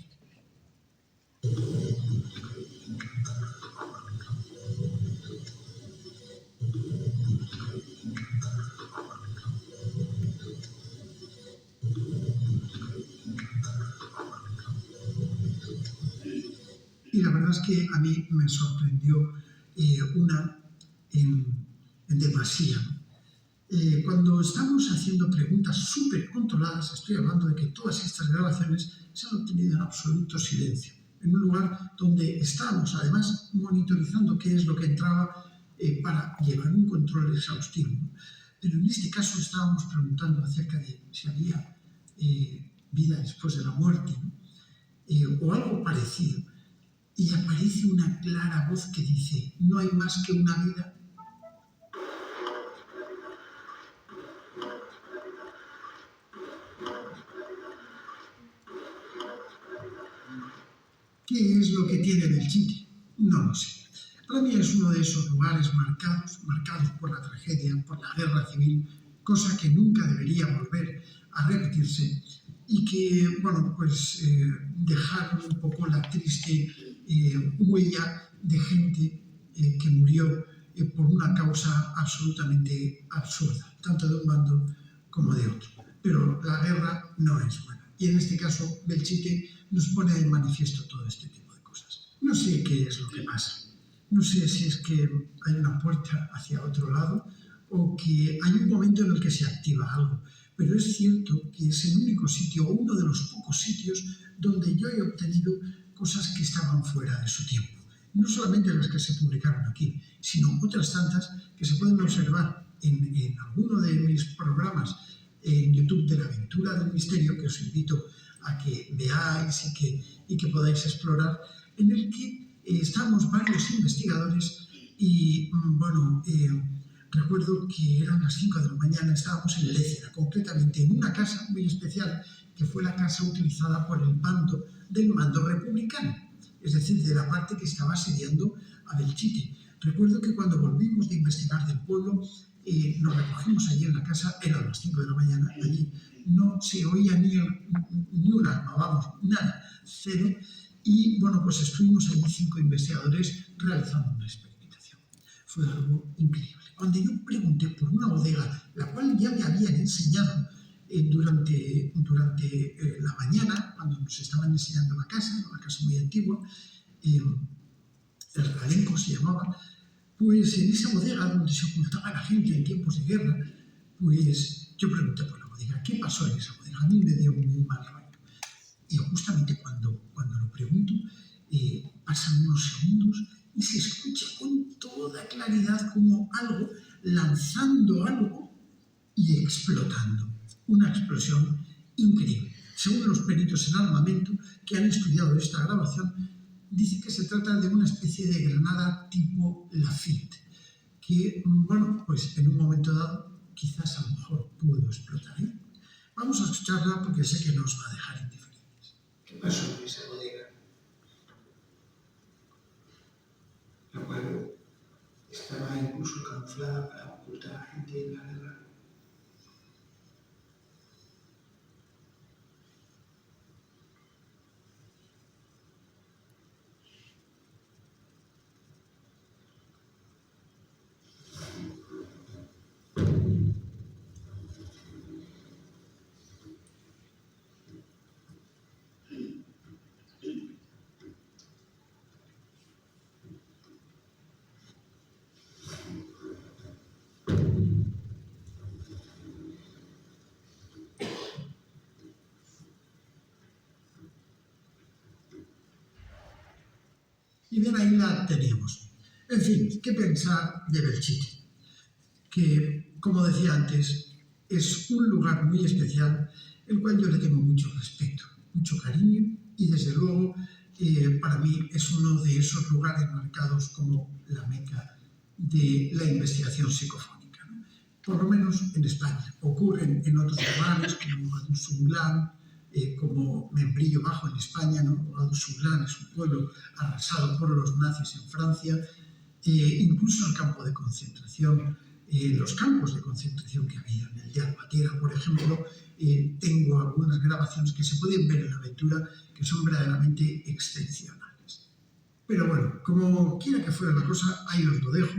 Y la verdad es que a mí me sorprendió una en demasía. Cuando estamos haciendo preguntas súper controladas, estoy hablando de que todas estas grabaciones se han obtenido en absoluto silencio, en un lugar donde estábamos además monitorizando qué es lo que entraba para llevar un control exhaustivo. Pero en este caso estábamos preguntando acerca de si había vida después de la muerte, ¿no? O algo parecido. Y aparece una clara voz que dice: no hay más que una vida. ¿Qué es lo que tiene Belchite? No lo sé. Para mí es uno de esos lugares marcados por la tragedia, por la guerra civil, cosa que nunca debería volver a repetirse y que, bueno, pues dejaron un poco la triste huella de gente que murió por una causa absolutamente absurda, tanto de un bando como de otro. Pero la guerra no es buena. Y en este caso, Belchite nos pone en manifiesto todo este tipo de cosas. No sé qué es lo que pasa. No sé si es que hay una puerta hacia otro lado o que hay un momento en el que se activa algo. Pero es cierto que es el único sitio, o uno de los pocos sitios, donde yo he obtenido cosas que estaban fuera de su tiempo. No solamente las que se publicaron aquí, sino otras tantas que se pueden observar en alguno de mis programas en YouTube de la Aventura del Misterio, que os invito a que veáis y que podáis explorar, en el que estamos varios investigadores y, recuerdo que eran las 5 de la mañana, estábamos en Lécera, concretamente en una casa muy especial, que fue la casa utilizada por el bando del mando republicano, es decir, de la parte que estaba asediando a Belchite. Recuerdo que cuando volvimos de investigar del pueblo, nos recogimos allí en la casa, eran las 5 de la mañana, allí no se oía ni un alma, vamos, nada, cero, y pues estuvimos allí 5 investigadores realizando una experimentación. Fue algo increíble. Cuando yo pregunté por una bodega, la cual ya me habían enseñado durante la mañana, cuando nos estaban enseñando la casa, una casa muy antigua, el Ralenco se llamaba, pues en esa bodega donde se ocultaba la gente en tiempos de guerra, pues yo pregunté por la bodega, ¿qué pasó en esa bodega? A mí me dio muy mal rollo. Y justamente cuando lo pregunto, pasan unos segundos y se escucha con toda claridad como algo lanzando algo y explotando. Una explosión increíble. Según los peritos en armamento que han estudiado esta grabación, dice que se trata de una especie de granada tipo Lafitte, que, pues en un momento dado, quizás a lo mejor pudo explotar. Vamos a escucharla porque sé que nos va a dejar indiferentes. ¿Qué pasó en esa bodega? La cual estaba incluso camuflada para ocultar a gente en la guerra. Y bien, ahí la teníamos. En fin, ¿qué pensar de Belchite? Que, como decía antes, es un lugar muy especial, el cual yo le tengo mucho respeto, mucho cariño, y desde luego para mí es uno de esos lugares marcados como la meca de la investigación psicofónica, ¿no? Por lo menos en España. Ocurren en otros lugares como Adus-Unglán, como Membrillo Bajo en España, ¿no? Adus-Unglán es un pueblo arrasado por los nazis en Francia, incluso el campo de concentración, los campos de concentración que había en el de Albatera, por ejemplo, tengo algunas grabaciones que se pueden ver en la aventura que son verdaderamente excepcionales. Pero bueno, como quiera que fuera la cosa, ahí os lo dejo.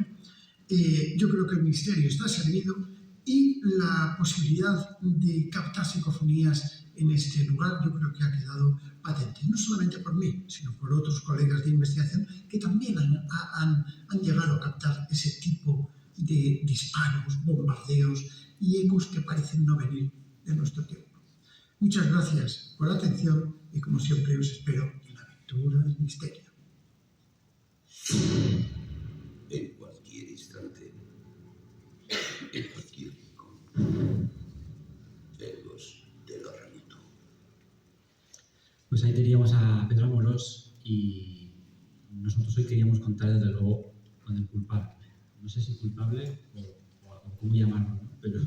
Yo creo que el misterio está servido y la posibilidad de captar psicofonías en este lugar yo creo que ha quedado patente, no solamente por mí, sino por otros colegas de investigación que también han llegado a captar ese tipo de disparos, bombardeos y ecos que parecen no venir de nuestro tiempo. Muchas gracias por la atención y como siempre os espero en la aventura del misterio. En cualquier instante, en cualquier rincón, ecos de lo remoto. Pues ahí teníamos a Pedro Amorós y nosotros hoy queríamos contar desde luego con el culpable. No sé si culpable o cómo llamarlo, ¿no? Pero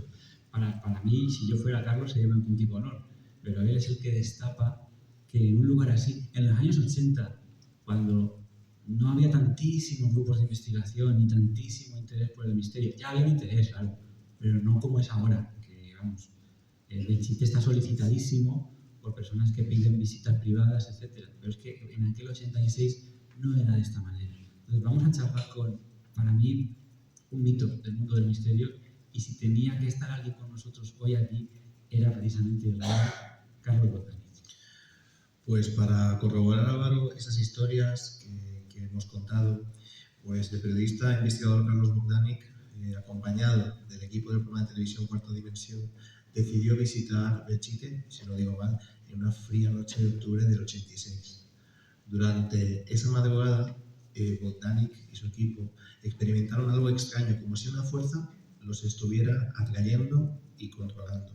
para mí, si yo fuera Carlos, sería un auténtico honor. Pero él es el que destapa que en un lugar así, en los años 80, cuando no había tantísimos grupos de investigación ni tantísimo interés por el misterio, ya había un interés, claro, pero no como es ahora, que vamos, Belchite está solicitadísimo por personas que piden visitas privadas, etc. Pero es que en aquel 86 no era de esta manera. Entonces vamos a charlar con, para mí, un mito del mundo del misterio, y si tenía que estar alguien con nosotros hoy aquí, era precisamente el gran Carlos Bogdanich. Pues para corroborar, Álvaro, esas historias que hemos contado, pues el periodista e investigador Carlos Bogdanich acompañado del equipo del programa de televisión Cuarta Dimensión, decidió visitar Belchite, si no digo mal, en una fría noche de octubre del 86. Durante esa madrugada, Bogdanik y su equipo experimentaron algo extraño, como si una fuerza los estuviera atrayendo y controlando.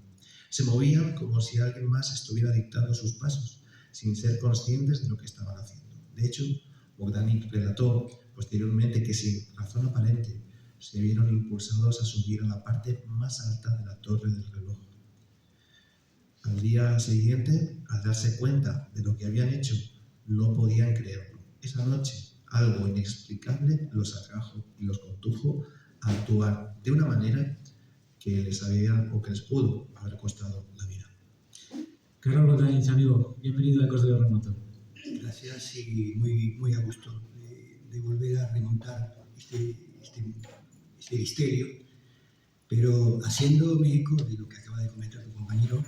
Se movían como si alguien más estuviera dictando sus pasos, sin ser conscientes de lo que estaban haciendo. De hecho, Bogdanik relató posteriormente que sin razón aparente se vieron impulsados a subir a la parte más alta de la torre del reloj. Al día siguiente, al darse cuenta de lo que habían hecho, no podían creerlo. Esa noche, algo inexplicable los atrajo y los condujo a actuar de una manera que les pudo haber costado la vida. Carlos Bogdanich, amigo, bienvenido a Ecos de lo Remoto. Gracias y muy a gusto de volver a remontar este misterio, pero haciéndome eco de lo que acaba de comentar tu compañero,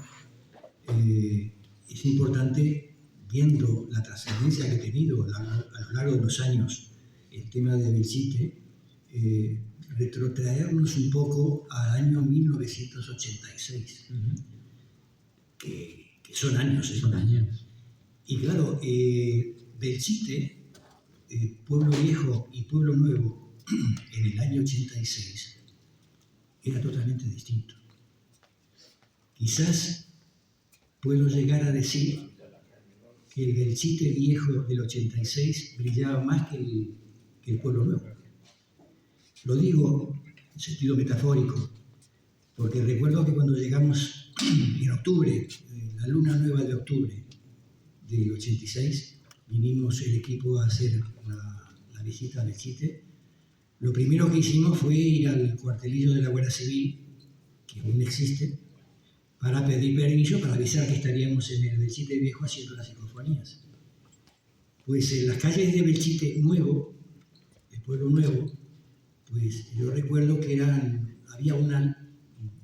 es importante, viendo la trascendencia que ha tenido a lo largo de los años el tema de Belchite, retrotraernos un poco al año 1986, que son años. Son años. Y claro, Belchite, Pueblo Viejo y Pueblo Nuevo, en el año 86, era totalmente distinto. Quizás puedo llegar a decir que el Belchite Viejo del 86 brillaba más que el Pueblo Nuevo. Lo digo en sentido metafórico, porque recuerdo que cuando llegamos en octubre, la luna nueva de octubre del 86, vinimos el equipo a hacer la visita a Belchite. Lo primero que hicimos fue ir al cuartelillo de la Guardia Civil, que aún existe, para pedir permiso para avisar que estaríamos en el Belchite Viejo haciendo las psicofonías. Pues en las calles de Belchite Nuevo, el Pueblo Nuevo, pues yo recuerdo que había una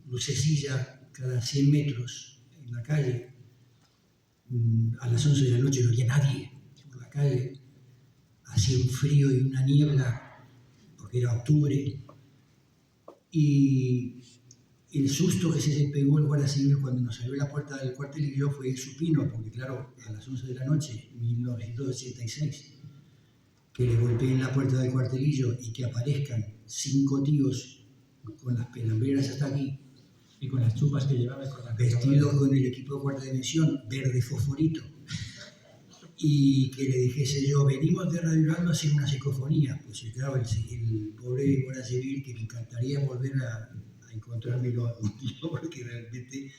lucecilla cada 100 metros en la calle. A las 11 de la noche no había nadie por la calle. Hacía un frío y una niebla, porque era octubre. Y el susto que se pegó el Guardia Civil cuando nos salió la puerta del cuartelillo fue supino, porque claro, a las 11 de la noche, 1986, que le golpeen la puerta del cuartelillo y que aparezcan 5 tíos con las pelambreras hasta aquí, Y con las chupas que llevaba, vestidos con el equipo de Cuarta Dimensión, verde fosforito, y que le dijese yo, venimos de Radio Uraldo a hacer una psicofonía. Pues claro, el pobre Guardia Civil, que me encantaría volver a encontrármelo algún día, porque realmente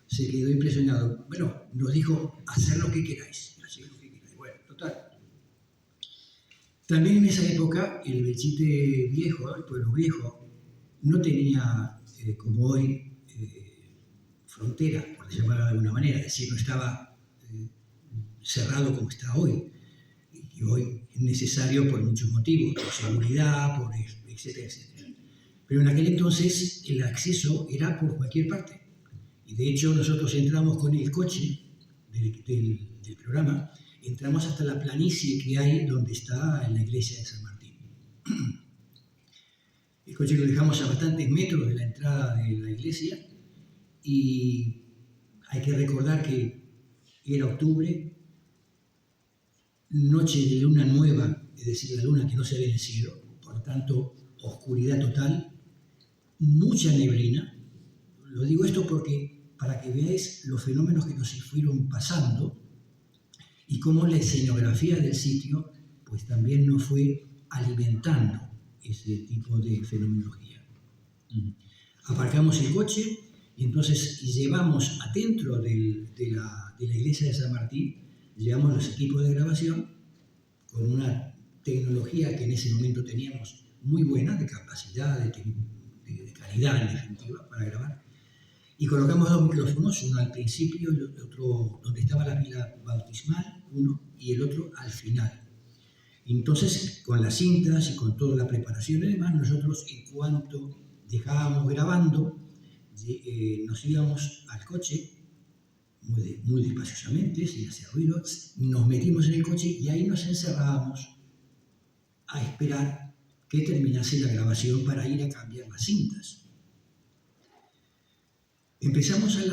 se quedó impresionado. Bueno, nos dijo, hacer lo que queráis, hacer lo que queráis. Bueno, total. También en esa época, el Belchite Viejo, el Pueblo Viejo, no tenía, como hoy, frontera, por llamarlo de alguna manera, es decir, no estaba cerrado como está hoy. Y hoy es necesario por muchos motivos, por seguridad, etcétera, etcétera. Pero en aquel entonces el acceso era por cualquier parte. Y de hecho nosotros entramos con el coche del programa, entramos hasta la planicie que hay donde está la iglesia de San Martín. El coche lo dejamos a bastantes metros de la entrada de la iglesia y hay que recordar que era octubre, noche de luna nueva, es decir, la luna que no se ve en el cielo, por lo tanto, oscuridad total, mucha neblina. Lo digo esto para que veáis los fenómenos que nos fueron pasando y cómo la escenografía del sitio pues también nos fue alimentando ese tipo de fenomenología. Aparcamos el coche y entonces llevamos adentro de la iglesia de San Martín, llevamos los equipos de grabación con una tecnología que en ese momento teníamos muy buena, de capacidad, de calidad en definitiva, para grabar. Y colocamos 2 micrófonos, uno al principio y otro donde estaba la pila bautismal, uno, y el otro al final. Entonces, con las cintas y con toda la preparación y demás, nosotros en cuanto dejábamos grabando, nos íbamos al coche, muy despaciosamente, sin hacer ruido, nos metimos en el coche y ahí nos encerrábamos a esperar que terminase la grabación para ir a cambiar las cintas. Empezamos a hacer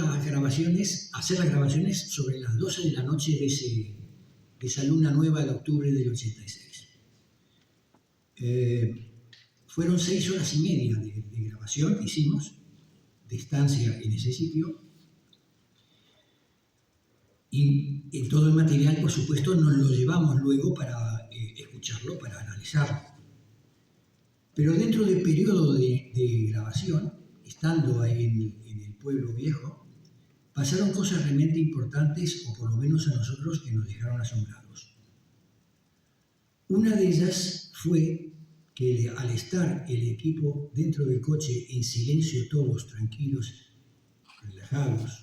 las grabaciones sobre las 12 de la noche de esa luna nueva de octubre del 86. Fueron 6 horas y media de grabación que hicimos, de estancia en ese sitio, y todo el material, por supuesto, nos lo llevamos luego para escucharlo, para analizarlo. Pero dentro del periodo de grabación, estando ahí en el pueblo viejo, pasaron cosas realmente importantes, o por lo menos a nosotros, que nos dejaron asombrados. Una de ellas fue que al estar el equipo dentro del coche en silencio, todos tranquilos, relajados,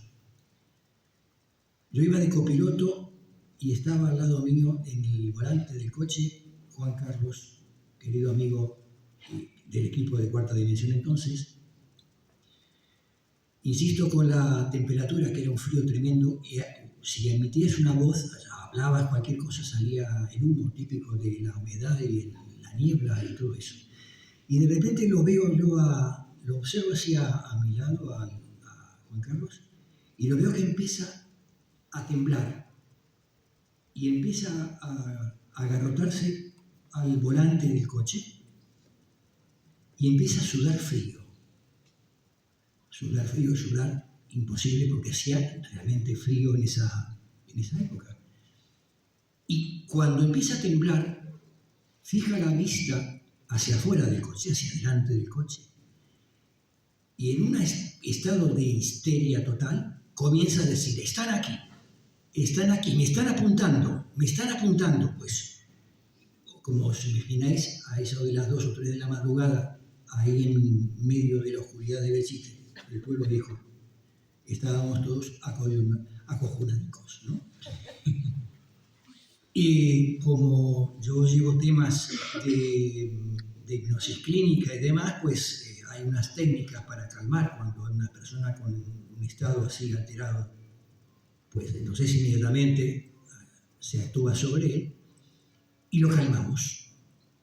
yo iba de copiloto y estaba al lado mío en el volante del coche Juan Carlos, querido amigo del equipo de Cuarta Dimensión entonces. Insisto, con la temperatura, que era un frío tremendo, y si emitías una voz, hablabas cualquier cosa, salía el humo típico de la humedad y la niebla y todo eso. Y de repente lo veo yo, lo observo así a mi lado, a Juan Carlos, y lo veo que empieza a temblar y empieza a agarrotarse al volante del coche y empieza a sudar frío. Sudar imposible porque hacía realmente frío en esa época. Y cuando empieza a temblar, fija la vista hacia afuera del coche, hacia adelante del coche, y en un estado de histeria total comienza a decir: están aquí, me están apuntando, pues, como os imagináis, a eso de las 2 o 3 de la madrugada, ahí en medio de la oscuridad de Belchite, el pueblo viejo, estábamos todos acojonadicos, ¿no? Y como yo llevo temas de hipnosis clínica y demás, pues hay unas técnicas para calmar cuando hay una persona con un estado así alterado. Pues entonces inmediatamente se actúa sobre él y lo calmamos.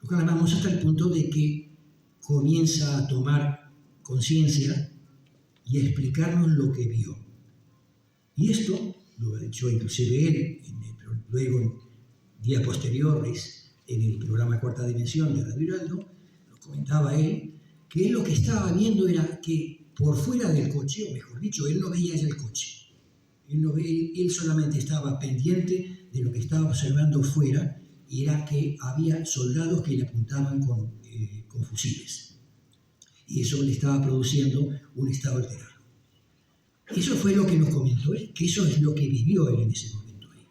Lo calmamos hasta el punto de que comienza a tomar conciencia y a explicarnos lo que vio. Y esto lo ha hecho inclusive él, luego días posteriores, en el programa Cuarta Dimensión de Radio Heraldo, lo comentaba él, que él lo que estaba viendo era que por fuera del coche, o mejor dicho, él no veía ya el coche. Él solamente estaba pendiente de lo que estaba observando fuera, y era que había soldados que le apuntaban con fusiles. Y eso le estaba produciendo un estado alterado. Eso fue lo que nos comentó él, que eso es lo que vivió él en ese momento ahí.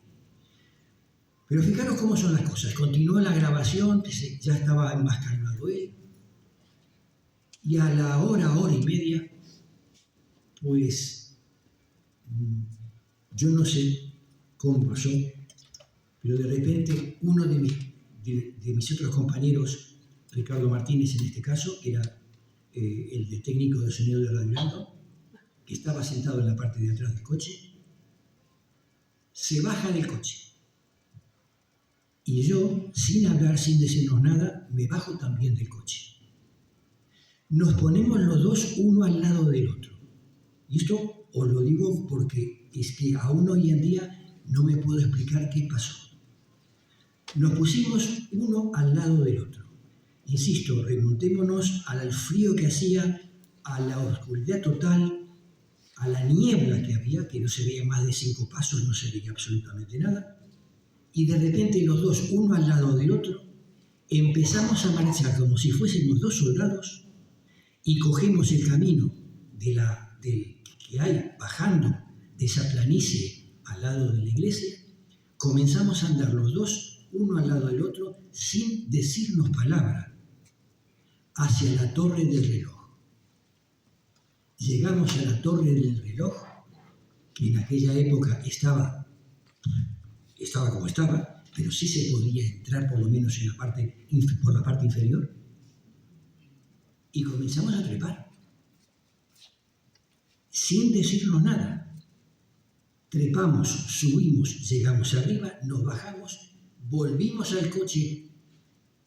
Pero fijaros cómo son las cosas. Continuó la grabación, ya estaba más calmado él, y a la hora y media, pues yo no sé cómo pasó, pero de repente uno de mis otros compañeros, Ricardo Martínez en este caso, que era el de técnico de sonido de Radio Heraldo, que estaba sentado en la parte de atrás del coche, se baja del coche. Y yo, sin hablar, sin decirnos nada, me bajo también del coche. Nos ponemos los dos uno al lado del otro. Y esto os lo digo porque es que aún hoy en día no me puedo explicar qué pasó. Nos pusimos uno al lado del otro. Insisto, remontémonos al frío que hacía, a la oscuridad total, a la niebla que había, que no se veía más de 5 pasos, no se veía absolutamente nada. Y de repente los dos, uno al lado del otro, empezamos a marchar como si fuésemos 2 soldados y cogemos el camino que hay bajando de esa planicie al lado de la iglesia. Comenzamos a andar los dos, uno al lado del otro, sin decirnos palabra, hacia la torre del reloj. Llegamos a la torre del reloj, que en aquella época estaba como estaba, pero sí se podía entrar por lo menos por la parte inferior. Y comenzamos a trepar, sin decirnos nada. Trepamos, subimos, llegamos arriba, nos bajamos, volvimos al coche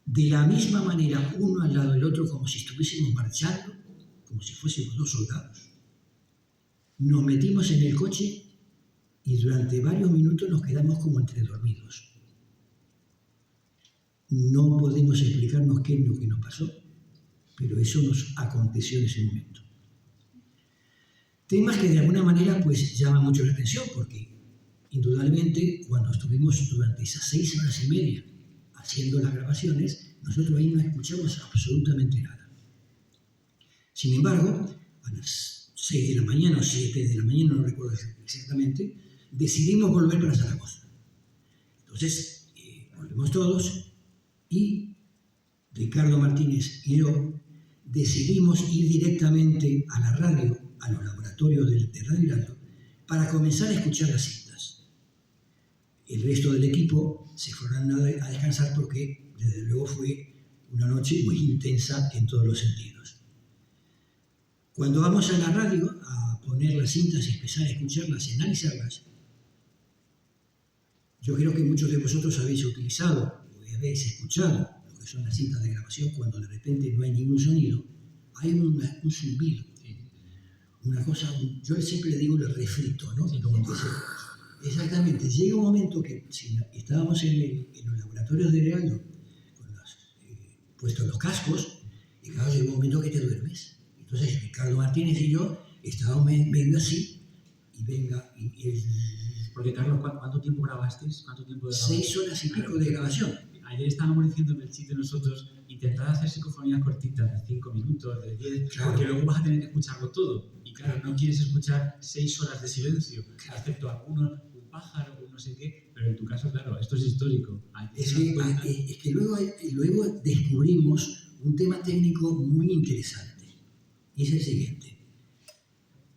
de la misma manera, uno al lado del otro, como si estuviésemos marchando, como si fuésemos dos soldados. Nos metimos en el coche y durante varios minutos nos quedamos como entre dormidos. No podemos explicarnos qué es lo que nos pasó, pero eso nos aconteció en ese momento. Temas que de alguna manera pues llaman mucho la atención, porque indudablemente cuando estuvimos durante esas 6 horas y media haciendo las grabaciones, nosotros ahí no escuchamos absolutamente nada. Sin embargo, a las 6 de la mañana o 7 de la mañana, no recuerdo exactamente, decidimos volver para Zaragoza. Entonces, volvemos todos y Ricardo Martínez y yo decidimos ir directamente a la radio, a los laboratorios de Radio Heraldo, para comenzar a escuchar las cintas. El resto del equipo se fueron a descansar porque, desde luego, fue una noche muy intensa en todos los sentidos. Cuando vamos a la radio a poner las cintas y empezar a escucharlas y analizarlas, yo creo que muchos de vosotros habéis utilizado o habéis escuchado lo que son las cintas de grabación cuando de repente no hay ningún sonido, hay un zumbido, una cosa, yo siempre le digo el refrito, ¿no? Exactamente, llega un momento que si estábamos en los laboratorios de Heraldo con puestos los cascos, y claro, llega un momento que te duermes. Entonces Ricardo Martínez y yo estábamos medio así, y venga, Porque Carlos, ¿cuánto tiempo grabasteis? ¿Cuánto tiempo de grabación? 6 horas y pico de grabación. Ayer estábamos diciendo en el sitio nosotros, intentad hacer psicofonías cortitas de 5 minutos, de 10, Claro. porque luego vas a tener que escucharlo todo. Y claro, no quieres escuchar 6 horas de silencio, excepto algunos, un pájaro, un no sé qué, pero en tu caso, claro, esto es histórico. Es que luego descubrimos un tema técnico muy interesante, y es el siguiente.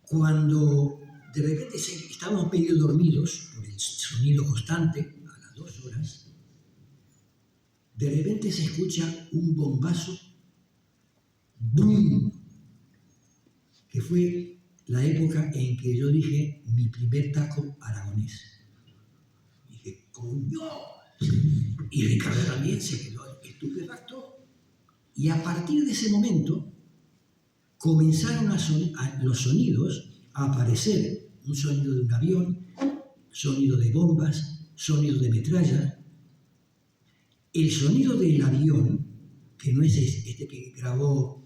Cuando de repente estábamos medio dormidos por el sonido constante, a las 2 horas, de repente se escucha un bombazo, ¡boom!, que fue la época en que yo dije mi primer taco aragonés. Dije, ¡coño! Y Ricardo también se quedó estupefacto. Y a partir de ese momento comenzaron los sonidos a aparecer. Un sonido de un avión, sonido de bombas, sonido de metralla. El sonido del avión, que no es este que grabó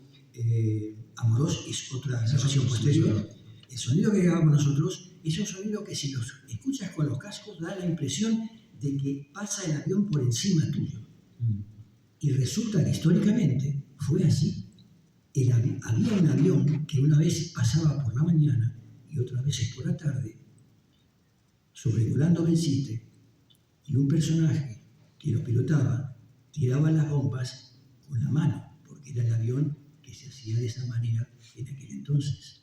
Amorós, es otra grabación posterior. El sonido que grabamos nosotros es un sonido que si los escuchas con los cascos da la impresión de que pasa el avión por encima tuyo. Y resulta que históricamente fue así. Había un avión que una vez pasaba por la mañana y otras veces por la tarde, sobrevolando Belchite, y un personaje que lo pilotaba tiraba las bombas con la mano, porque era el avión que se hacía de esa manera en aquel entonces.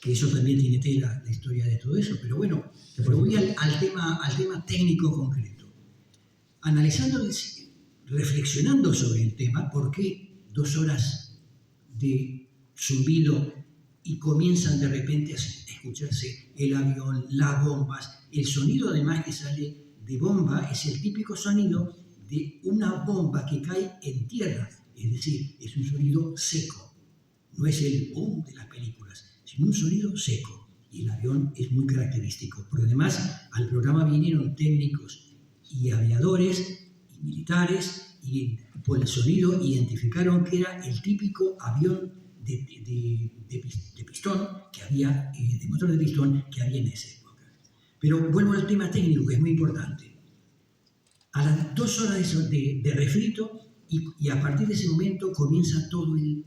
Que eso también tiene tela, la historia de todo eso, pero bueno, voy al tema técnico concreto. Analizando, reflexionando sobre el tema, ¿por qué 2 horas de zumbido y comienzan de repente a escucharse el avión, las bombas? El sonido además que sale de bomba es el típico sonido de una bomba que cae en tierra, es decir, es un sonido seco, no es el boom de las películas, sino un sonido seco, y el avión es muy característico. Por además, al programa vinieron técnicos y aviadores y militares, y por el sonido identificaron que era el típico avión de pistón que había, de motor de pistón que había en esa época. Pero vuelvo al tema técnico, que es muy importante. A las 2 horas de refrito, y a partir de ese momento comienza todo el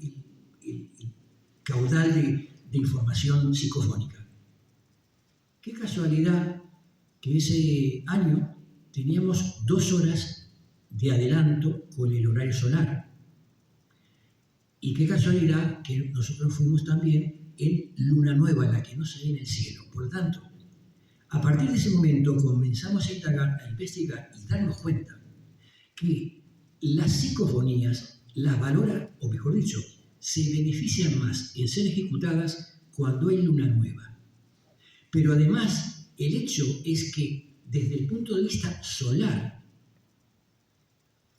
caudal de información psicofónica. Qué casualidad que ese año teníamos 2 horas de adelanto con el horario solar. Y qué casualidad que nosotros fuimos también en luna nueva, la que no se ve en el cielo. Por lo tanto, a partir de ese momento comenzamos a indagar, a investigar y darnos cuenta que las psicofonías las valoran, o mejor dicho, se benefician más en ser ejecutadas cuando hay luna nueva. Pero además, el hecho es que desde el punto de vista solar,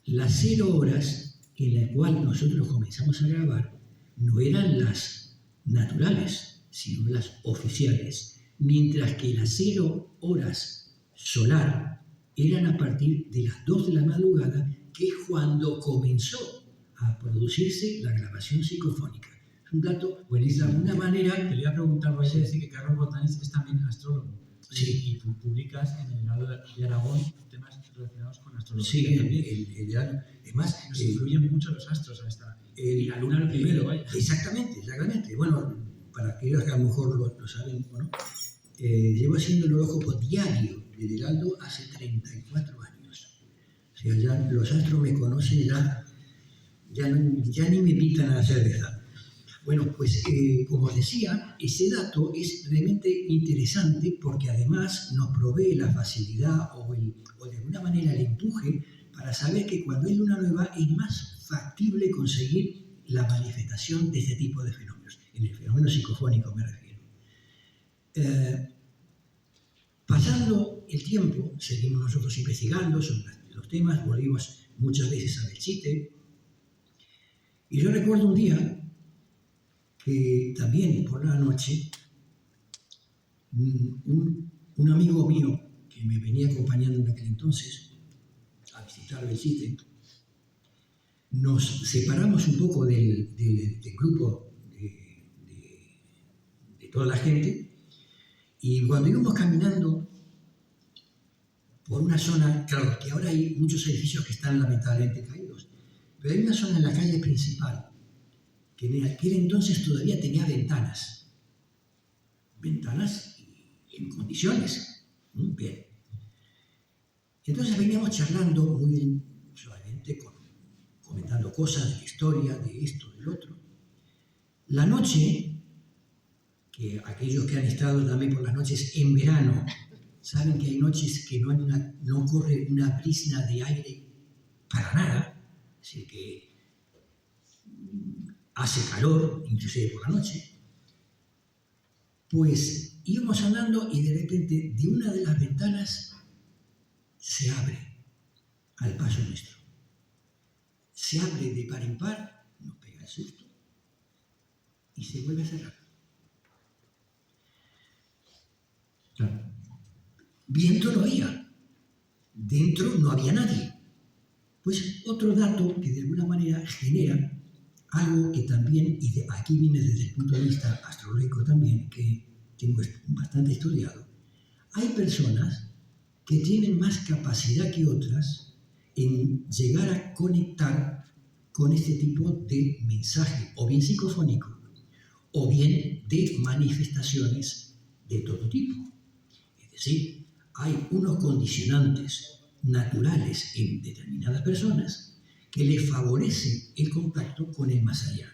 las 0 horas en las cuales nosotros comenzamos a grabar no eran las naturales, sino las oficiales, mientras que las 0 horas solar eran a partir de las 2 de la madrugada, que es cuando comenzó a producirse la grabación psicofónica. Es un dato, Buenísimo. de alguna manera... Te le iba a preguntar, voy a decir que Carlos Botanís es también astrólogo. Sí. Y tú publicas en el Heraldo de Aragón temas relacionados con astrología Sí, también. además, Nos influyen mucho los astros a esta. Y la luna lo primero, vaya. Exactamente. Bueno, para aquellos que a lo mejor lo saben, bueno, llevo haciendo el horóscopo diario del Heraldo hace 34 años. O sea, ya los astros me conocen, ya ni me invitan a la cerveza. Bueno, pues como os decía, ese dato es realmente interesante porque además nos provee la facilidad o de alguna manera el empuje para saber que cuando hay luna nueva es más factible conseguir la manifestación de este tipo de fenómenos. En el fenómeno psicofónico me refiero. Pasando el tiempo, seguimos nosotros investigando sobre los temas, volvimos muchas veces a Belchite. Y yo recuerdo un día que también por la noche un amigo mío que me venía acompañando en aquel entonces a visitar Belchite, nos separamos un poco del grupo de toda la gente, y cuando íbamos caminando por una zona, claro, que ahora hay muchos edificios que están lamentablemente caídos, pero hay una zona en la calle principal que en aquel entonces todavía tenía ventanas en condiciones. Bien. Entonces veníamos charlando muy bien, suavemente, comentando cosas de la historia, de esto, del otro. La noche, que aquellos que han estado también por las noches en verano, saben que hay noches que no corre una brisna de aire para nada, es decir, que hace calor, inclusive por la noche. Pues íbamos andando y de repente de una de las ventanas se abre al paso nuestro. Se abre de par en par, nos pega el susto y se vuelve a cerrar. Claro. Viento no había, dentro no había nadie. Pues otro dato que de alguna manera genera algo que también, y aquí viene desde el punto de vista astrológico también, que tengo bastante estudiado, hay personas que tienen más capacidad que otras en llegar a conectar con este tipo de mensaje, o bien psicofónico, o bien de manifestaciones de todo tipo. Es decir, hay unos condicionantes naturales en determinadas personas que le favorecen el contacto con el más allá.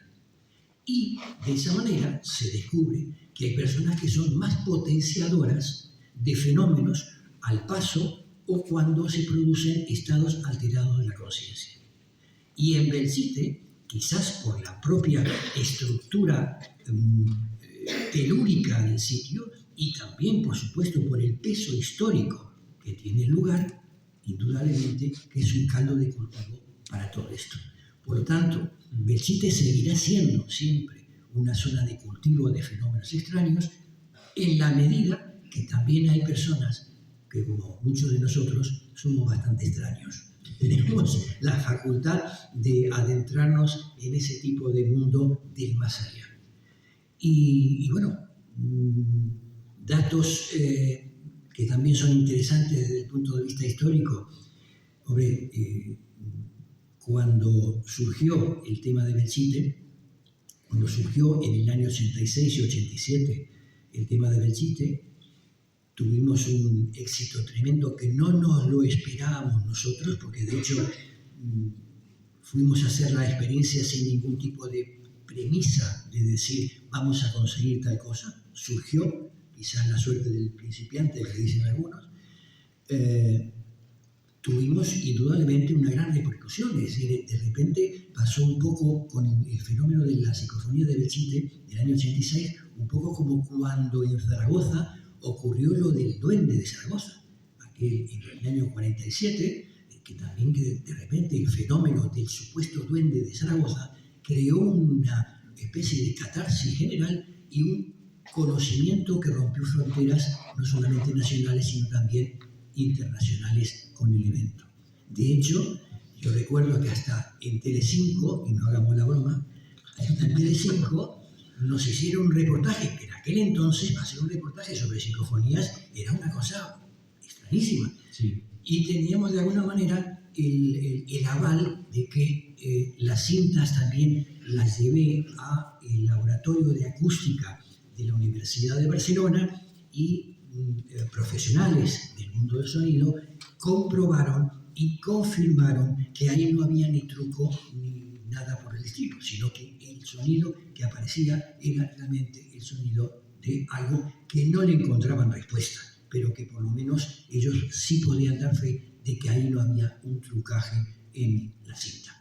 Y de esa manera se descubre que hay personas que son más potenciadoras de fenómenos al paso o cuando se producen estados alterados de la conciencia. Y en Belchite, quizás por la propia estructura telúrica del sitio y también, por supuesto, por el peso histórico que tiene el lugar, indudablemente que es un caldo de cultivo para todo esto. Por lo tanto, Belchite seguirá siendo siempre una zona de cultivo de fenómenos extraños en la medida que también hay personas que, como muchos de nosotros, somos bastante extraños. Tenemos la facultad de adentrarnos en ese tipo de mundo del más allá. Y bueno, datos que también son interesantes desde el punto de vista histórico. Hombre, cuando surgió el tema de Belchite, cuando surgió en el año 86 y 87 el tema de Belchite, tuvimos un éxito tremendo que no nos lo esperábamos nosotros, porque de hecho fuimos a hacer la experiencia sin ningún tipo de premisa de decir vamos a conseguir tal cosa. Surgió, quizás la suerte del principiante, que dicen algunos. Tuvimos indudablemente una gran repercusión, es decir, de repente pasó un poco con el fenómeno de la psicofonía de Belchite del año 86, un poco como cuando en Zaragoza ocurrió lo del duende de Zaragoza, aquel en el año 47, que también que de repente el fenómeno del supuesto duende de Zaragoza creó una especie de catarsis general y un conocimiento que rompió fronteras no solamente nacionales, sino también internacionales con el evento. De hecho, yo recuerdo que hasta en Telecinco, y no hagamos la broma, hasta en Telecinco nos hicieron un reportaje, que en aquel entonces hacer un reportaje sobre psicofonías era una cosa extrañísima. Sí. Y teníamos de alguna manera el aval de que las cintas también las llevé al laboratorio de acústica de la Universidad de Barcelona y profesionales del mundo del sonido comprobaron y confirmaron que ahí no había ni truco ni nada por el estilo, sino que el sonido que aparecía era realmente el sonido de algo que no le encontraban respuesta, pero que por lo menos ellos sí podían dar fe de que ahí no había un trucaje en la cinta.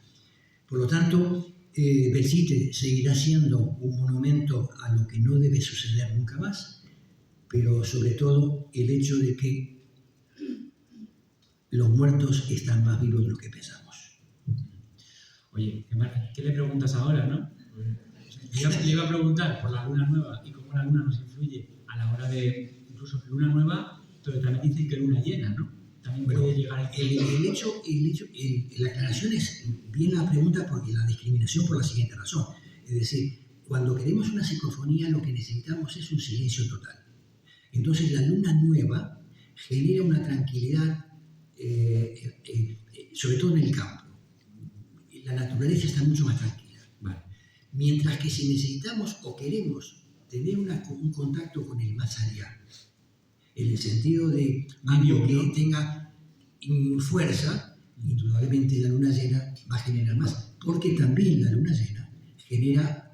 Por lo tanto, Belchite seguirá siendo un monumento a lo que no debe suceder nunca más, pero sobre todo el hecho de que los muertos están más vivos de lo que pensamos. Oye, ¿qué le preguntas ahora, no? Le iba a preguntar por la luna nueva y cómo la luna nos influye a la hora de, incluso luna nueva, pero también dicen que luna llena, ¿no? También puede llegar la aclaración es bien la pregunta porque la discriminación por la siguiente razón. Es decir, cuando queremos una psicofonía lo que necesitamos es un silencio total. Entonces la luna nueva genera una tranquilidad, sobre todo en el campo. La naturaleza está mucho más tranquila. Vale. Mientras que si necesitamos o queremos tener un contacto con el más allá, en el sentido de algo que tenga fuerza, indudablemente la luna llena va a generar más, porque también la luna llena genera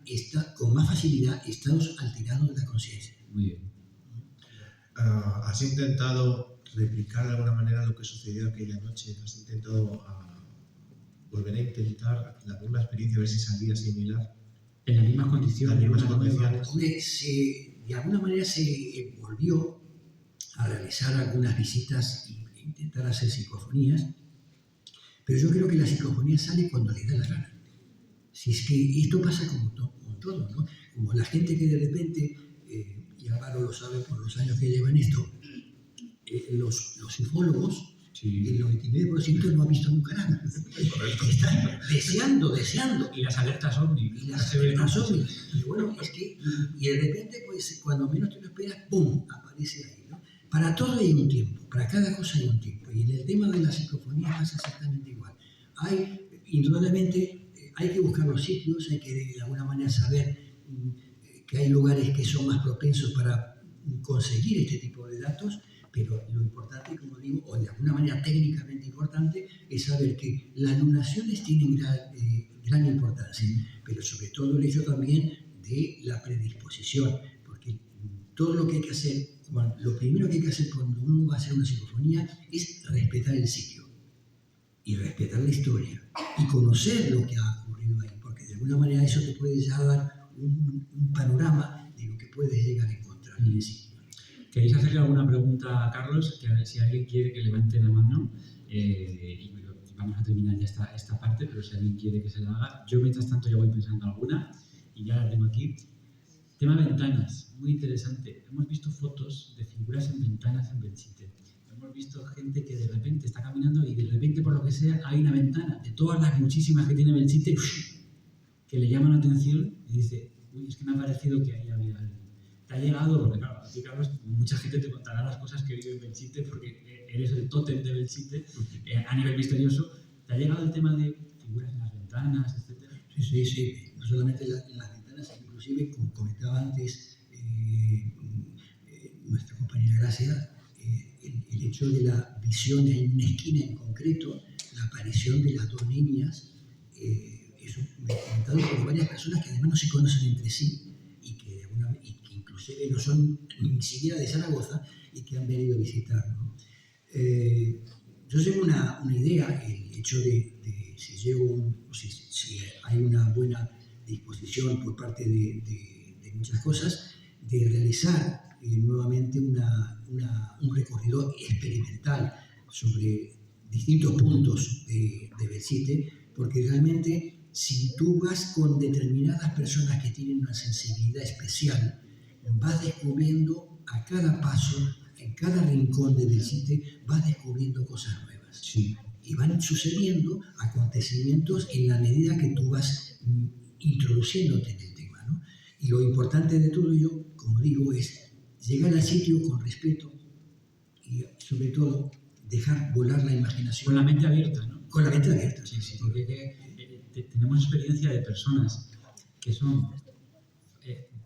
con más facilidad estados alterados de la conciencia. Muy bien. ¿Has intentado replicar de alguna manera lo que sucedió aquella noche? ¿Has intentado volver a intentar la misma experiencia, a ver si salía similar? En las mismas condiciones. En las mismas condiciones. De alguna manera se volvió a realizar algunas visitas e intentar hacer psicofonías, pero yo creo que la psicofonía sale cuando le da la gana. Si es que esto pasa como todo, ¿no? Como la gente que de repente, y Álvaro lo sabe por los años que llevan esto, los ufólogos, sí. El 99% no ha visto nunca nada. Están deseando. Y las alertas ovni. Y bueno, es que, y de repente, pues, cuando menos te lo esperas, ¡pum!, aparece ahí, ¿no? Para todo hay un tiempo, para cada cosa hay un tiempo. Y en el tema de la psicofonía pasa exactamente igual. Indudablemente, hay que buscar los sitios, hay que de alguna manera saber que hay lugares que son más propensos para conseguir este tipo de datos, pero lo importante, como digo, o de alguna manera técnicamente importante, es saber que las lunaciones tienen gran importancia, pero sobre todo el hecho también de la predisposición, porque todo lo que hay que hacer, lo primero que hay que hacer cuando uno va a hacer una psicofonía es respetar el sitio y respetar la historia y conocer lo que ha ocurrido ahí, porque de alguna manera eso te puede ya dar un panorama de lo que puedes llegar a encontrar en el sitio. ¿Queréis hacerle alguna pregunta a Carlos? Que a ver si alguien quiere que levante la mano. Y vamos a terminar ya esta parte, pero si alguien quiere que se la haga. Yo mientras tanto ya voy pensando alguna y ya la tengo aquí. Tema ventanas, muy interesante. Hemos visto fotos de figuras en ventanas en Belchite. Hemos visto gente que de repente está caminando y de repente, por lo que sea, hay una ventana de todas las muchísimas que tiene Belchite que le llama la atención y dice, uy, es que me ha parecido que ahí había algo. Te ha llegado, porque claro, a ti, Carlos, mucha gente te contará las cosas que vive en Belchite porque eres el tótem de Belchite a nivel misterioso. ¿Te ha llegado el tema de figuras en las ventanas, etcétera? Sí. No solamente en las ventanas, inclusive, como comentaba antes nuestra compañera Gracia, el hecho de la visión en una esquina en concreto, la aparición de las dos niñas, eso me ha comentado por varias personas que además no se conocen entre sí y que inclusive no son ni siquiera de Zaragoza y que han venido a visitar, ¿no? Yo tengo una idea, el hecho de si hay una buena disposición por parte de muchas cosas, de realizar nuevamente un recorrido experimental distintos puntos de Belchite, porque realmente si tú vas con determinadas personas que tienen una sensibilidad especial, vas descubriendo a cada paso, en cada rincón de Belchite, vas descubriendo cosas nuevas. Sí. Y van sucediendo acontecimientos en la medida que tú vas introduciéndote en el tema, ¿no? Y lo importante de todo ello, como digo, es llegar al sitio con respeto y sobre todo dejar volar la imaginación. Con la mente abierta, ¿no? Con la mente abierta, sí. Porque tenemos experiencia de personas que son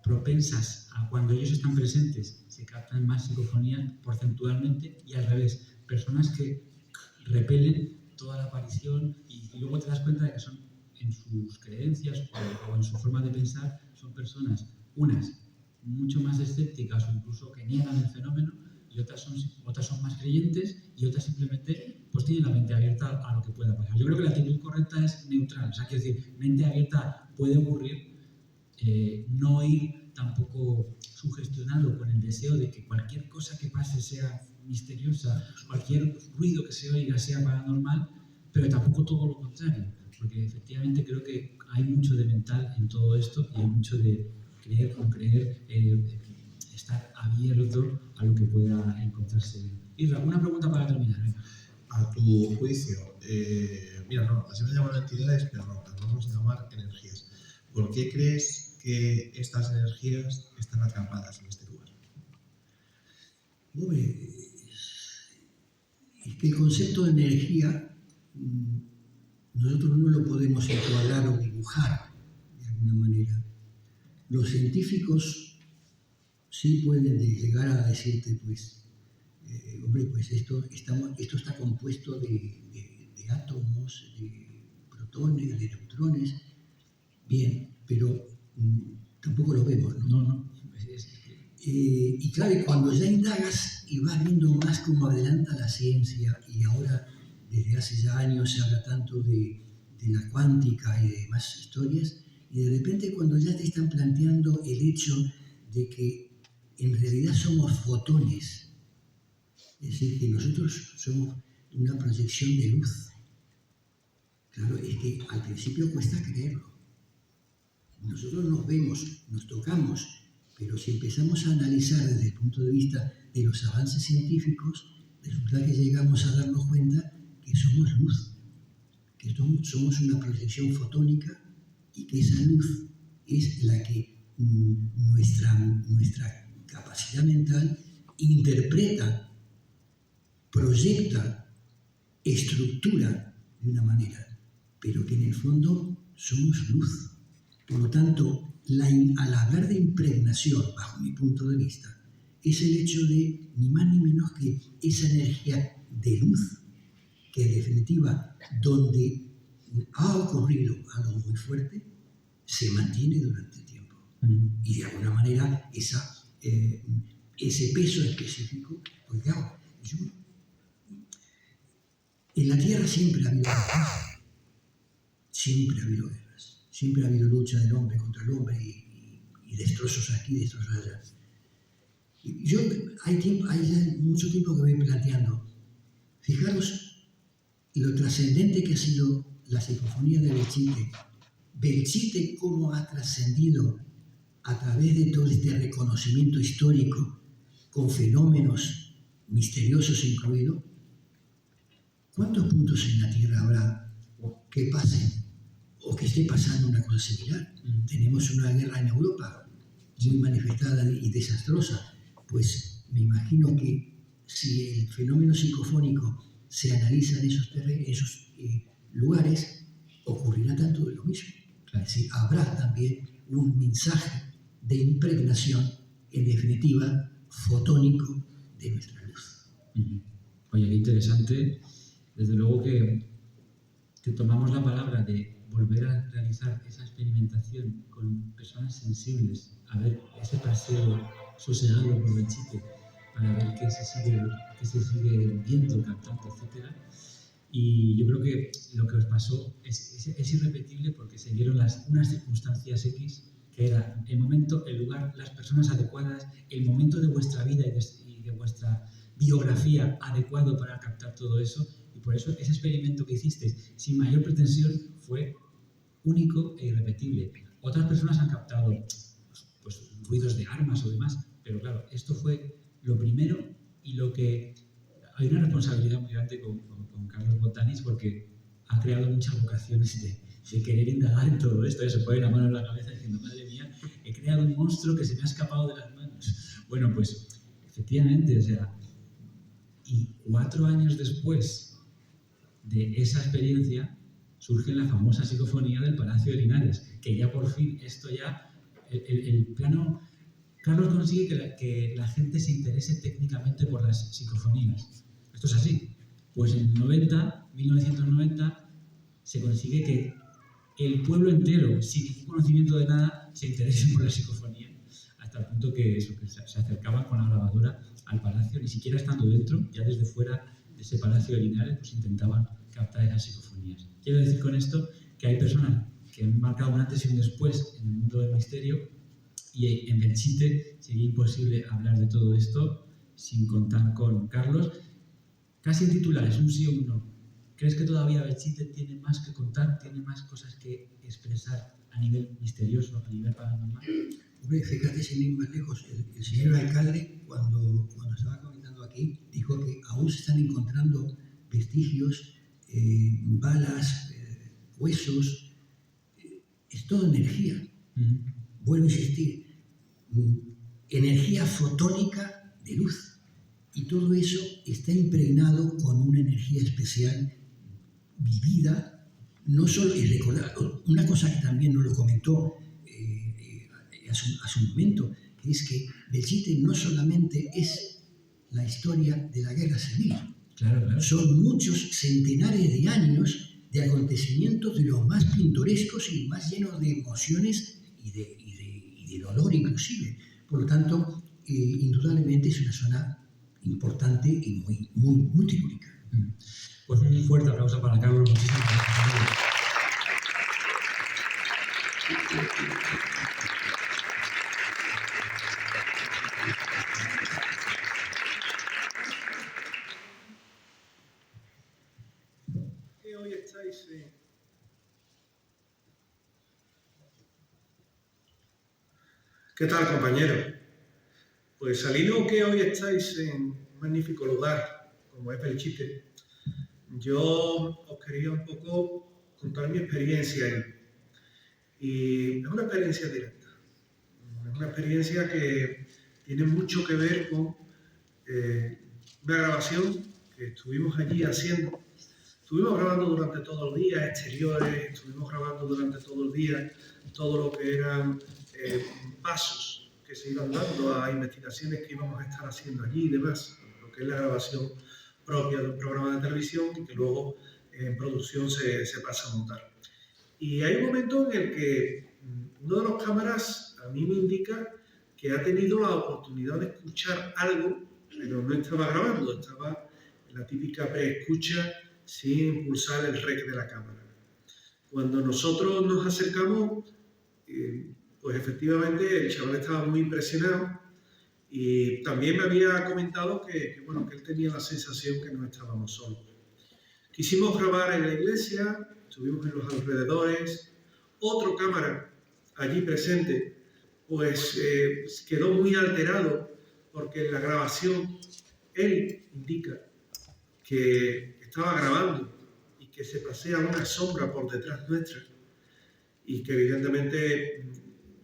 propensas a cuando ellos están presentes, se captan más psicofonía porcentualmente, y al revés, personas que repelen toda la aparición y luego te das cuenta de que son, en sus creencias o en su forma de pensar, son personas, unas mucho más escépticas o incluso que niegan el fenómeno, y otras son más creyentes, y otras simplemente pues tienen la mente abierta a lo que pueda pasar. Yo creo que la actitud correcta es neutral, o sea, quiero decir, mente abierta puede ocurrir, no ir tampoco sugestionado con el deseo de que cualquier cosa que pase sea misteriosa, cualquier ruido que se oiga sea paranormal, pero tampoco todo lo contrario, porque efectivamente creo que hay mucho de mental en todo esto y hay mucho de creer con creer, estar abierto a lo que pueda encontrarse. Isra, una pregunta para terminar. Venga. A tu juicio, mira, no, así me llaman entidades, pero no, las vamos a llamar energías. ¿Por qué crees que estas energías están atrapadas en este lugar? Hombre, es que el concepto de energía nosotros no lo podemos encuadrar o dibujar de alguna manera. Los científicos sí pueden llegar a decirte, pues, hombre, pues esto está compuesto de átomos, de protones, de neutrones, bien, pero tampoco lo vemos, ¿no? No. Y claro, cuando ya indagas y vas viendo más cómo adelanta la ciencia, y ahora desde hace ya años se habla tanto de la cuántica y de demás historias, y de repente cuando ya te están planteando el hecho de que en realidad somos fotones, es decir, que nosotros somos una proyección de luz. Claro, es que al principio cuesta creerlo. Nosotros nos vemos, nos tocamos, pero si empezamos a analizar desde el punto de vista de los avances científicos, resulta que llegamos a darnos cuenta que somos luz, que somos una proyección fotónica, y que esa luz es la que nuestra capacidad mental interpreta, proyecta, estructura de una manera, pero que en el fondo somos luz. Por lo tanto, al hablar de impregnación, bajo mi punto de vista, es el hecho de ni más ni menos que esa energía de luz, que en definitiva, donde ha ocurrido algo muy fuerte, se mantiene durante el tiempo. Y de alguna manera ese peso específico, porque claro, en la Tierra siempre ha habido guerras, siempre ha habido guerras, siempre ha habido lucha del hombre contra el hombre y destrozos aquí, destrozos allá. Yo hay ya mucho tiempo que voy planteando, fijaros lo trascendente que ha sido la psicofonía de Belchite. Belchite cómo ha trascendido a través de todo este reconocimiento histórico, con fenómenos misteriosos incluidos. ¿Cuántos puntos en la Tierra habrá que pasen o que esté pasando una cosa similar? Tenemos una guerra en Europa muy manifestada y desastrosa. Pues me imagino que si el fenómeno psicofónico se analiza en esos lugares, ocurrirá tanto de lo mismo. Es decir, habrá también un mensaje de impregnación, en definitiva, fotónico de nuestra luz. Oye, qué interesante. Desde luego que tomamos la palabra de volver a realizar esa experimentación con personas sensibles, a ver ese paseo sosegado por Belchite, para ver qué se sigue viendo, captando, etc. Y yo creo que lo que os pasó es irrepetible, porque se dieron unas circunstancias X, que era el momento, el lugar, las personas adecuadas, el momento de vuestra vida y de vuestra biografía adecuado para captar todo eso. Y por eso ese experimento que hiciste, sin mayor pretensión, fue único e irrepetible. Otras personas han captado pues, ruidos de armas o demás, pero claro, esto fue lo primero y lo que... Hay una responsabilidad muy grande con Carlos Botanis porque ha creado muchas vocaciones de querer indagar en todo esto. Se pone la mano en la cabeza diciendo, madre mía, he creado un monstruo que se me ha escapado de las manos. Bueno, pues efectivamente, o sea, y 4 años después de esa experiencia surge la famosa psicofonía del Palacio de Linares, que ya por fin esto ya, el plano... Carlos consigue que la gente se interese técnicamente por las psicofonías. Esto es así. Pues en 1990, se consigue que el pueblo entero, sin ningún conocimiento de nada, se interese por la psicofonía, hasta el punto que se acercaban con la grabadora al palacio, ni siquiera estando dentro, ya desde fuera de ese Palacio de Linares, pues intentaban captar esas psicofonías. Quiero decir con esto que hay personas que han marcado un antes y un después en el mundo del misterio, y en Belchite sería imposible hablar de todo esto sin contar con Carlos. Casi en titulares, un sí o un no. ¿Crees que todavía Belchite tiene más que contar, tiene más cosas que expresar a nivel misterioso, a nivel paranormal? Hombre, fíjate, sin ir más lejos, el señor alcalde, cuando estaba comentando aquí, dijo que aún se están encontrando vestigios, balas, huesos, es todo energía. Vuelvo a insistir, energía fotónica de luz. Y todo eso está impregnado con una energía especial, vivida, no solo, y recordar, una cosa que también nos lo comentó a su momento, que es que Belchite no solamente es la historia de la guerra civil, claro. Son muchos centenares de años de acontecimientos de los más pintorescos y más llenos de emociones y de dolor inclusive. Por lo tanto, indudablemente es una zona importante y muy telúrica. Pues un fuerte aplauso para Carlos. Muchísimas gracias. Que hoy estáis ¿Qué tal, compañeros? Pues al hilo que hoy estáis en un magnífico lugar como es Belchite, yo os quería un poco contar mi experiencia ahí. Y es una experiencia directa. Es una experiencia que tiene mucho que ver con una grabación que estuvimos allí haciendo. Estuvimos grabando durante todo el día exteriores, estuvimos grabando durante todo el día todo lo que eran pasos que se iban dando a investigaciones que íbamos a estar haciendo allí y demás, lo que es la grabación propia de un programa de televisión y que luego en producción se pasa a montar. Y hay un momento en el que uno de los cámaras a mí me indica que ha tenido la oportunidad de escuchar algo, pero no estaba grabando, estaba en la típica preescucha sin pulsar el rec de la cámara. Cuando nosotros nos acercamos, pues efectivamente el chaval estaba muy impresionado y también me había comentado que él tenía la sensación que no estábamos solos. Quisimos grabar en la iglesia, estuvimos en los alrededores, otro cámara allí presente pues quedó muy alterado porque en la grabación él indica que estaba grabando y que se pasea una sombra por detrás nuestra y que evidentemente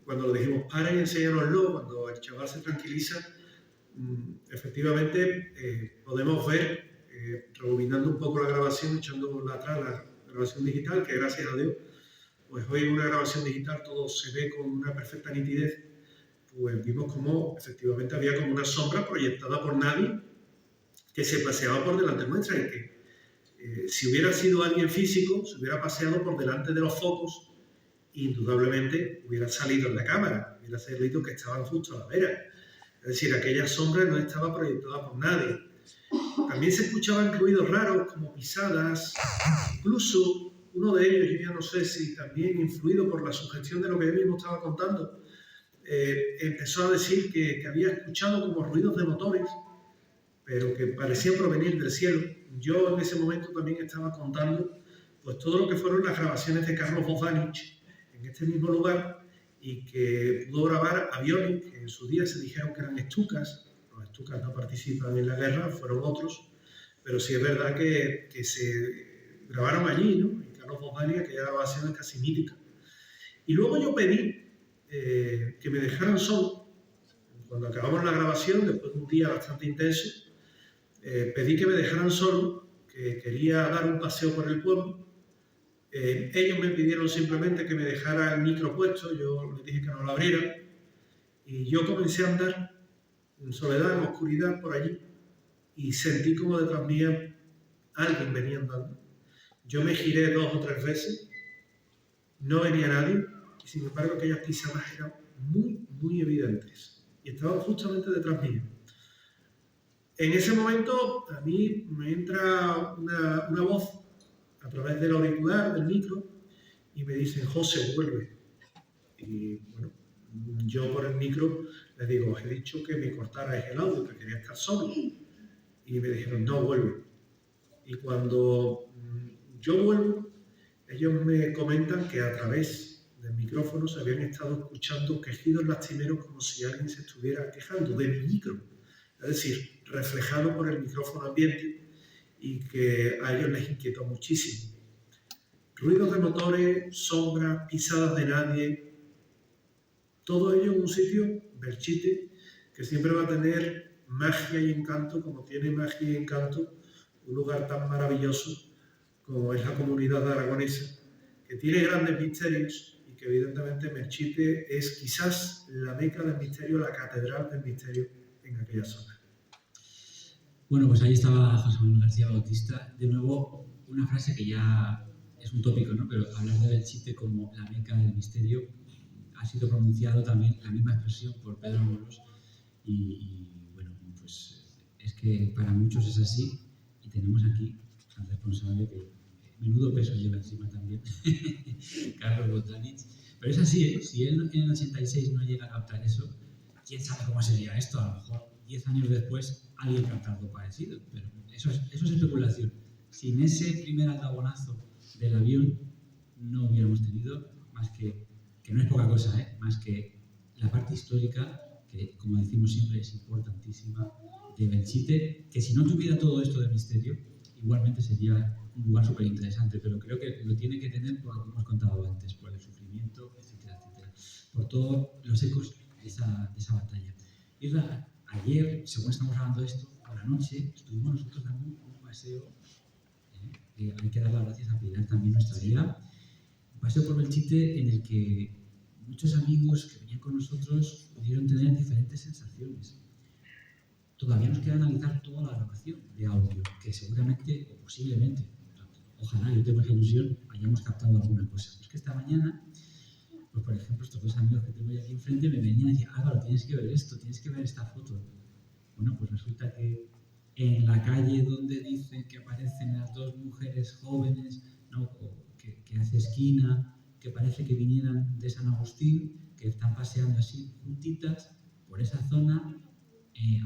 cuando le dijimos paren, enséñanoslo, cuando el chaval se tranquiliza, efectivamente podemos ver, rebobinando un poco la grabación, echándola atrás, la grabación digital, que gracias a Dios, pues hoy en una grabación digital todo se ve con una perfecta nitidez, pues vimos como efectivamente había como una sombra proyectada por nadie que se paseaba por delante nuestra y que si hubiera sido alguien físico, se hubiera paseado por delante de los focos, indudablemente hubiera salido en la cámara, hubiera salido que estaban justo a la vera. Es decir, aquella sombra no estaba proyectada por nadie. También se escuchaban ruidos raros como pisadas, incluso uno de ellos, yo ya no sé si también influido por la sugestión de lo que él mismo estaba contando, empezó a decir que había escuchado como ruidos de motores pero que parecían provenir del cielo. Yo en ese momento también estaba contando pues todo lo que fueron las grabaciones de Carlos Bogdanich en este mismo lugar y que pudo grabar aviones que en su día se dijeron que eran Stukas. Los Stukas no participan en la guerra, fueron otros, pero sí es verdad que se grabaron allí, ¿no? Y Carlos Bogdanich, aquella grabación es casi mítica. Y luego yo pedí que me dejaran solo. Cuando acabamos la grabación, después de un día bastante intenso, pedí que me dejaran solo, que quería dar un paseo por el pueblo. Ellos me pidieron simplemente que me dejara el micro puesto, yo les dije que no lo abriera, y yo comencé a andar en soledad, en oscuridad, por allí, y sentí como detrás mía alguien venía andando. Yo me giré 2 o 3 veces, no venía nadie, y sin embargo aquellas pisadas eran muy, muy evidentes, y estaban justamente detrás mío. En ese momento a mí me entra una voz a través del auricular, del micro, y me dicen, José, vuelve. Y bueno, yo por el micro les digo, os he dicho que me cortarais el audio, que quería estar solo. Y me dijeron, no, vuelve. Y cuando yo vuelvo, ellos me comentan que a través del micrófono se habían estado escuchando quejidos lastimeros como si alguien se estuviera quejando de mi micro. Es decir, reflejado por el micrófono ambiente, y que a ellos les inquietó muchísimo. Ruidos de motores, sombras, pisadas de nadie, todo ello en un sitio, Belchite, que siempre va a tener magia y encanto, como tiene magia y encanto un lugar tan maravilloso como es la comunidad aragonesa, que tiene grandes misterios y que evidentemente Belchite es quizás la meca del misterio, la catedral del misterio en aquella zona. Bueno, pues ahí estaba José Manuel García Bautista. De nuevo, una frase que ya es un tópico, ¿no? Pero hablar de Belchite como la meca del misterio ha sido pronunciado también la misma expresión por Pedro Amorós. Y bueno, pues es que para muchos es así. Y tenemos aquí al responsable que menudo peso lleva encima también, Carlos Bogdanich. Pero es así, ¿eh? Si él en el 86 no llega a captar eso, quién sabe cómo sería esto. A lo mejor 10 años después alguien capta algo parecido, pero eso es especulación. Sin ese primer aldabonazo del avión no hubiéramos tenido más que no es poca cosa, más que la parte histórica, que como decimos siempre es importantísima, de Belchite, que si no tuviera todo esto de misterio, igualmente sería un lugar súper interesante, pero creo que lo tiene que tener por lo que hemos contado antes, por el sufrimiento, etcétera, etcétera, por todos los ecos de esa batalla. Isra, ayer, según estamos hablando de esto, por la noche estuvimos nosotros dando un paseo, hay que dar las gracias a Pilar también, nuestra guía, un paseo por Belchite en el que muchos amigos que venían con nosotros pudieron tener diferentes sensaciones. Todavía nos queda analizar toda la grabación de audio, que seguramente o posiblemente, ojalá, yo tengo esa ilusión, hayamos captado alguna cosa. Es que esta mañana, pues por ejemplo, estos 2 amigos que tengo aquí enfrente me venían y decían, Álvaro, tienes que ver esto, tienes que ver esta foto. Bueno, pues resulta que en la calle donde dicen que aparecen las 2 mujeres jóvenes, ¿no? que hace esquina, que parece que vinieran de San Agustín, que están paseando así juntitas por esa zona,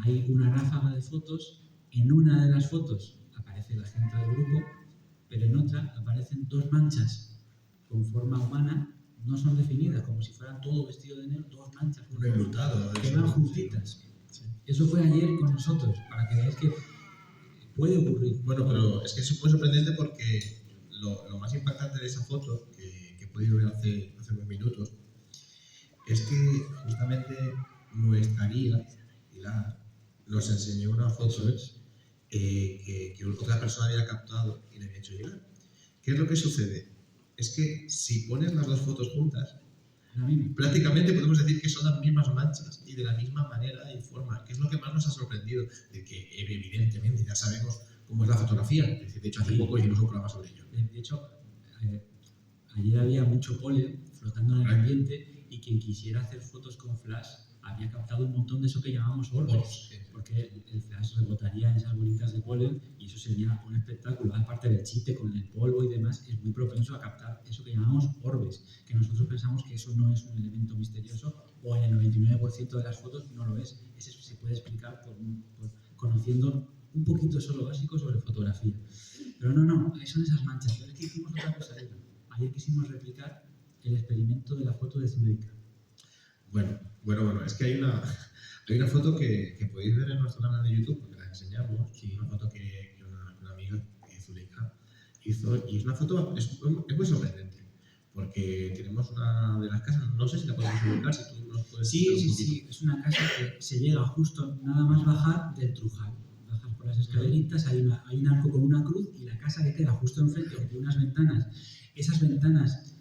hay una ráfaga de fotos. En una de las fotos aparece la gente del grupo, pero en otra aparecen 2 manchas con forma humana, no son definidas, como si fueran todo vestido de negro, 2 manchas que van juntitas. Sí. Eso fue ayer con nosotros, para que veáis que puede ocurrir. Bueno, pero es que es muy sorprendente porque lo más impactante de esa foto, que he podido ver hace unos minutos, es que justamente nuestra guía, Pilar, nos enseñó una foto que otra persona había captado y le había hecho llegar. ¿Qué es lo que sucede? Es que si pones las 2 fotos juntas, prácticamente podemos decir que son las mismas manchas y de la misma manera y forma, que es lo que más nos ha sorprendido, de que evidentemente ya sabemos cómo es la fotografía. De hecho, hace poco hicimos un programa sobre ello. De hecho, ayer había mucho polen flotando en el ambiente y quien quisiera hacer fotos con flash había captado un montón de eso que llamamos orbes, porque el flash rebotaría en esas bolitas de polen y eso sería un espectáculo. Aparte del chiste con el polvo y demás, es muy propenso a captar eso que llamamos orbes, que nosotros pensamos que eso no es un elemento misterioso, o en el 99% de las fotos no lo es. Eso se puede explicar por conociendo un poquito solo básico sobre fotografía. Pero no, son esas manchas. Pero es que hicimos otra cosa. Ayer quisimos replicar el experimento de la foto de Zuleika. Bueno, es que hay una foto que podéis ver en nuestro canal de YouTube, porque la enseñamos, una foto que una amiga, Zuleika, hizo, y es una foto, es muy sorprendente, porque tenemos una de las casas, no sé si la podemos ubicar, si tú nos puedes explicar un poquito. Sí, es una casa que se llega justo nada más bajar del Trujal. Bajas por las escaleritas, hay un arco con una cruz y la casa que queda justo enfrente con unas ventanas. Esas ventanas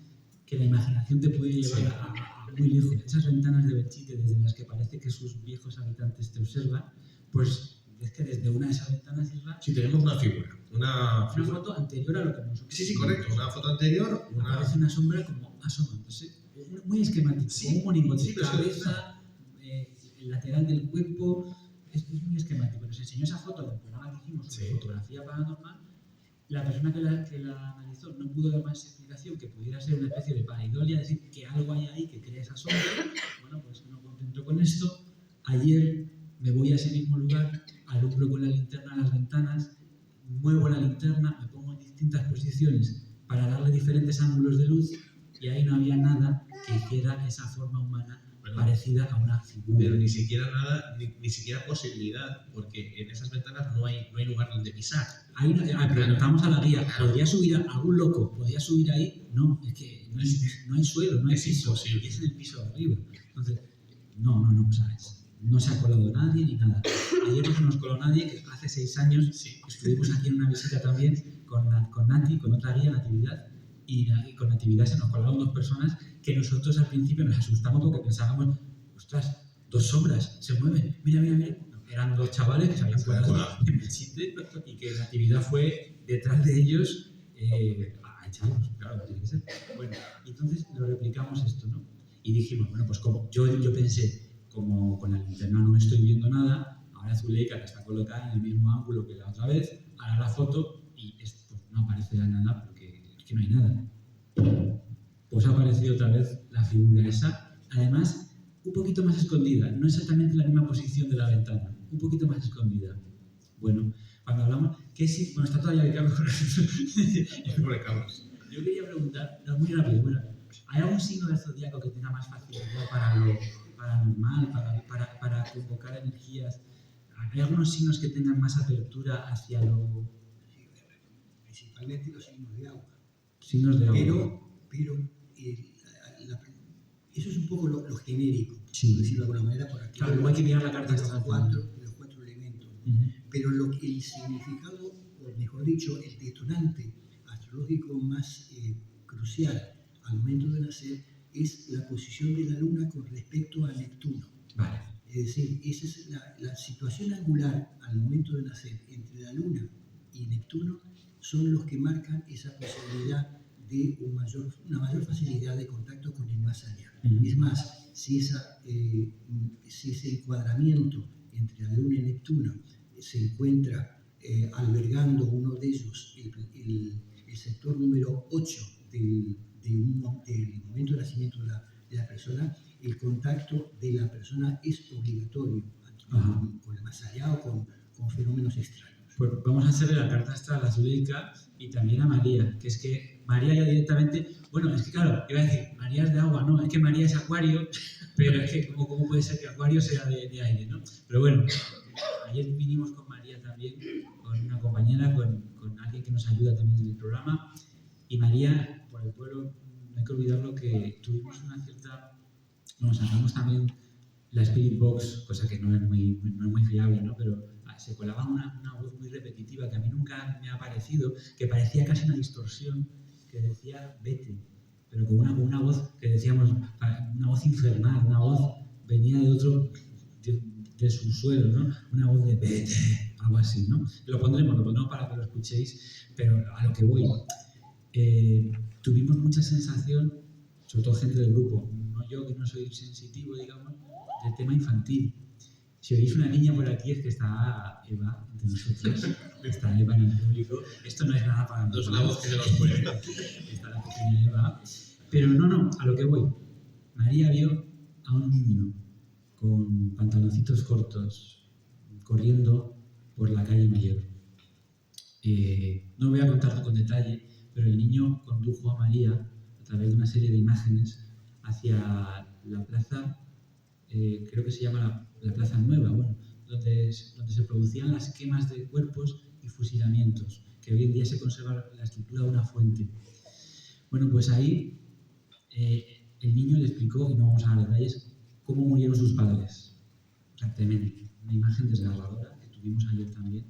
que la imaginación te puede llevar a muy lejos, esas ventanas de Belchite desde las que parece que sus viejos habitantes te observan, pues es que desde una de esas ventanas, Isra, sí, tenemos una figura. Una foto anterior a lo que nosotros... Sí, correcto, una foto anterior. Parece una sombra como asomándose, muy esquemático, como un monigote, cabeza, el lateral del cuerpo, es muy esquemático. Nos enseñó esa foto del programa que hicimos sobre fotografía paranormal. La persona que la analizó no pudo dar más explicación que pudiera ser una especie de pareidolia, es decir, que algo hay ahí que crea esa sombra. Bueno, pues no contento con esto. Ayer me voy a ese mismo lugar, alumbro con la linterna las ventanas, muevo la linterna, me pongo en distintas posiciones para darle diferentes ángulos de luz y ahí no había nada que hiciera esa forma humana parecida a una figura. Pero ni siquiera nada, ni siquiera posibilidad, porque en esas ventanas no hay lugar donde pisar. Preguntamos a la guía, ¿podría subir a algún loco? ¿Podría subir ahí? No, es que no hay suelo, no hay piso, y es en el piso de arriba. Entonces, no, ¿sabes? No se ha colado nadie ni nada. Ayer no se nos coló nadie, que hace 6 años estuvimos aquí en una visita también con Nati, con otra guía, Natividad, y con Natividad se nos colaron 2 personas que nosotros al principio nos asustamos porque pensábamos, ostras, 2 sombras se mueven, mira. Eran 2 chavales que se habían colado en el chiste y que Natividad fue detrás de ellos a echarlos, claro, tiene que ser. Bueno, entonces lo replicamos esto, ¿no? Y dijimos, bueno, pues como yo pensé, como con la linterna no estoy viendo nada, ahora Zuleika, que está colocada en el mismo ángulo que la otra vez, hará la foto y esto no aparece nada porque es que no hay nada. Pues ha aparecido otra vez la figura esa, además un poquito más escondida, no exactamente en la misma posición de la ventana, un poquito más escondida. Bueno, cuando hablamos, bueno, está todavía de Carlos. Yo quería preguntar, muy rápido, ¿hay algún signo del zodiaco que tenga más facilidad para lo paranormal, para convocar energías? ¿Hay algunos signos que tengan más apertura hacia lo...? Sí, principalmente los signos de agua. Signos de agua. Pero eso es un poco lo genérico, sí, por decirlo de alguna manera, por aquí. Claro, hay que mirar la carta de los 4 elementos. Pero el significado, o mejor dicho, el detonante astrológico más crucial al momento de nacer es la posición de la Luna con respecto a Neptuno. Vale. Es decir, esa es la situación angular al momento de nacer entre la Luna y Neptuno son los que marcan esa posibilidad de una mayor facilidad de contacto con el más allá. Es más, si ese encuadramiento entre la Luna y Neptuno se encuentra albergando uno de ellos, el sector número 8 del momento de nacimiento de la persona, el contacto de la persona es obligatorio con el más allá o con fenómenos extraños. Pues vamos a hacerle la carta astral a Zuleika y también a María, que es que María ya directamente, bueno, es que claro, iba a decir, María es de agua, no, es que María es acuario, pero es que ¿cómo puede ser que acuario sea de aire, no? Pero bueno, ayer vinimos con María también, con una compañera, con alguien que nos ayuda también en el programa, y María, por el pueblo, no hay que olvidarlo que tuvimos una cierta, nos sacamos también la Spirit Box, cosa que no es muy fiable, ¿no? Pero se colaba una voz muy repetitiva que a mí nunca me ha parecido, que parecía casi una distorsión, que decía vete, pero con una voz que decíamos, una voz infernal, una voz venía de otro, de subsuelo, ¿no? Una voz de vete, algo así, ¿no? Lo pondremos para que lo escuchéis, pero a lo que voy, tuvimos mucha sensación, sobre todo gente del grupo, no yo que no soy sensitivo, digamos, del tema infantil. Si oís una niña por aquí es que está Eva entre nosotros, está Eva en el público. Esto no es nada para nosotros. No es una voz que se nos puede. Está la pequeña Eva. Pero no, a lo que voy. María vio a un niño con pantaloncitos cortos, corriendo por la calle Mayor. No voy a contarlo con detalle, pero el niño condujo a María a través de una serie de imágenes hacia la plaza, creo que se llama la Plaza Nueva, bueno, donde se producían las quemas de cuerpos y fusilamientos, que hoy en día se conserva la estructura de una fuente. Bueno, pues ahí el niño le explicó, y no vamos a dar detalles, cómo murieron sus padres. O sea, tremendo. Una imagen desgarradora que tuvimos ayer también.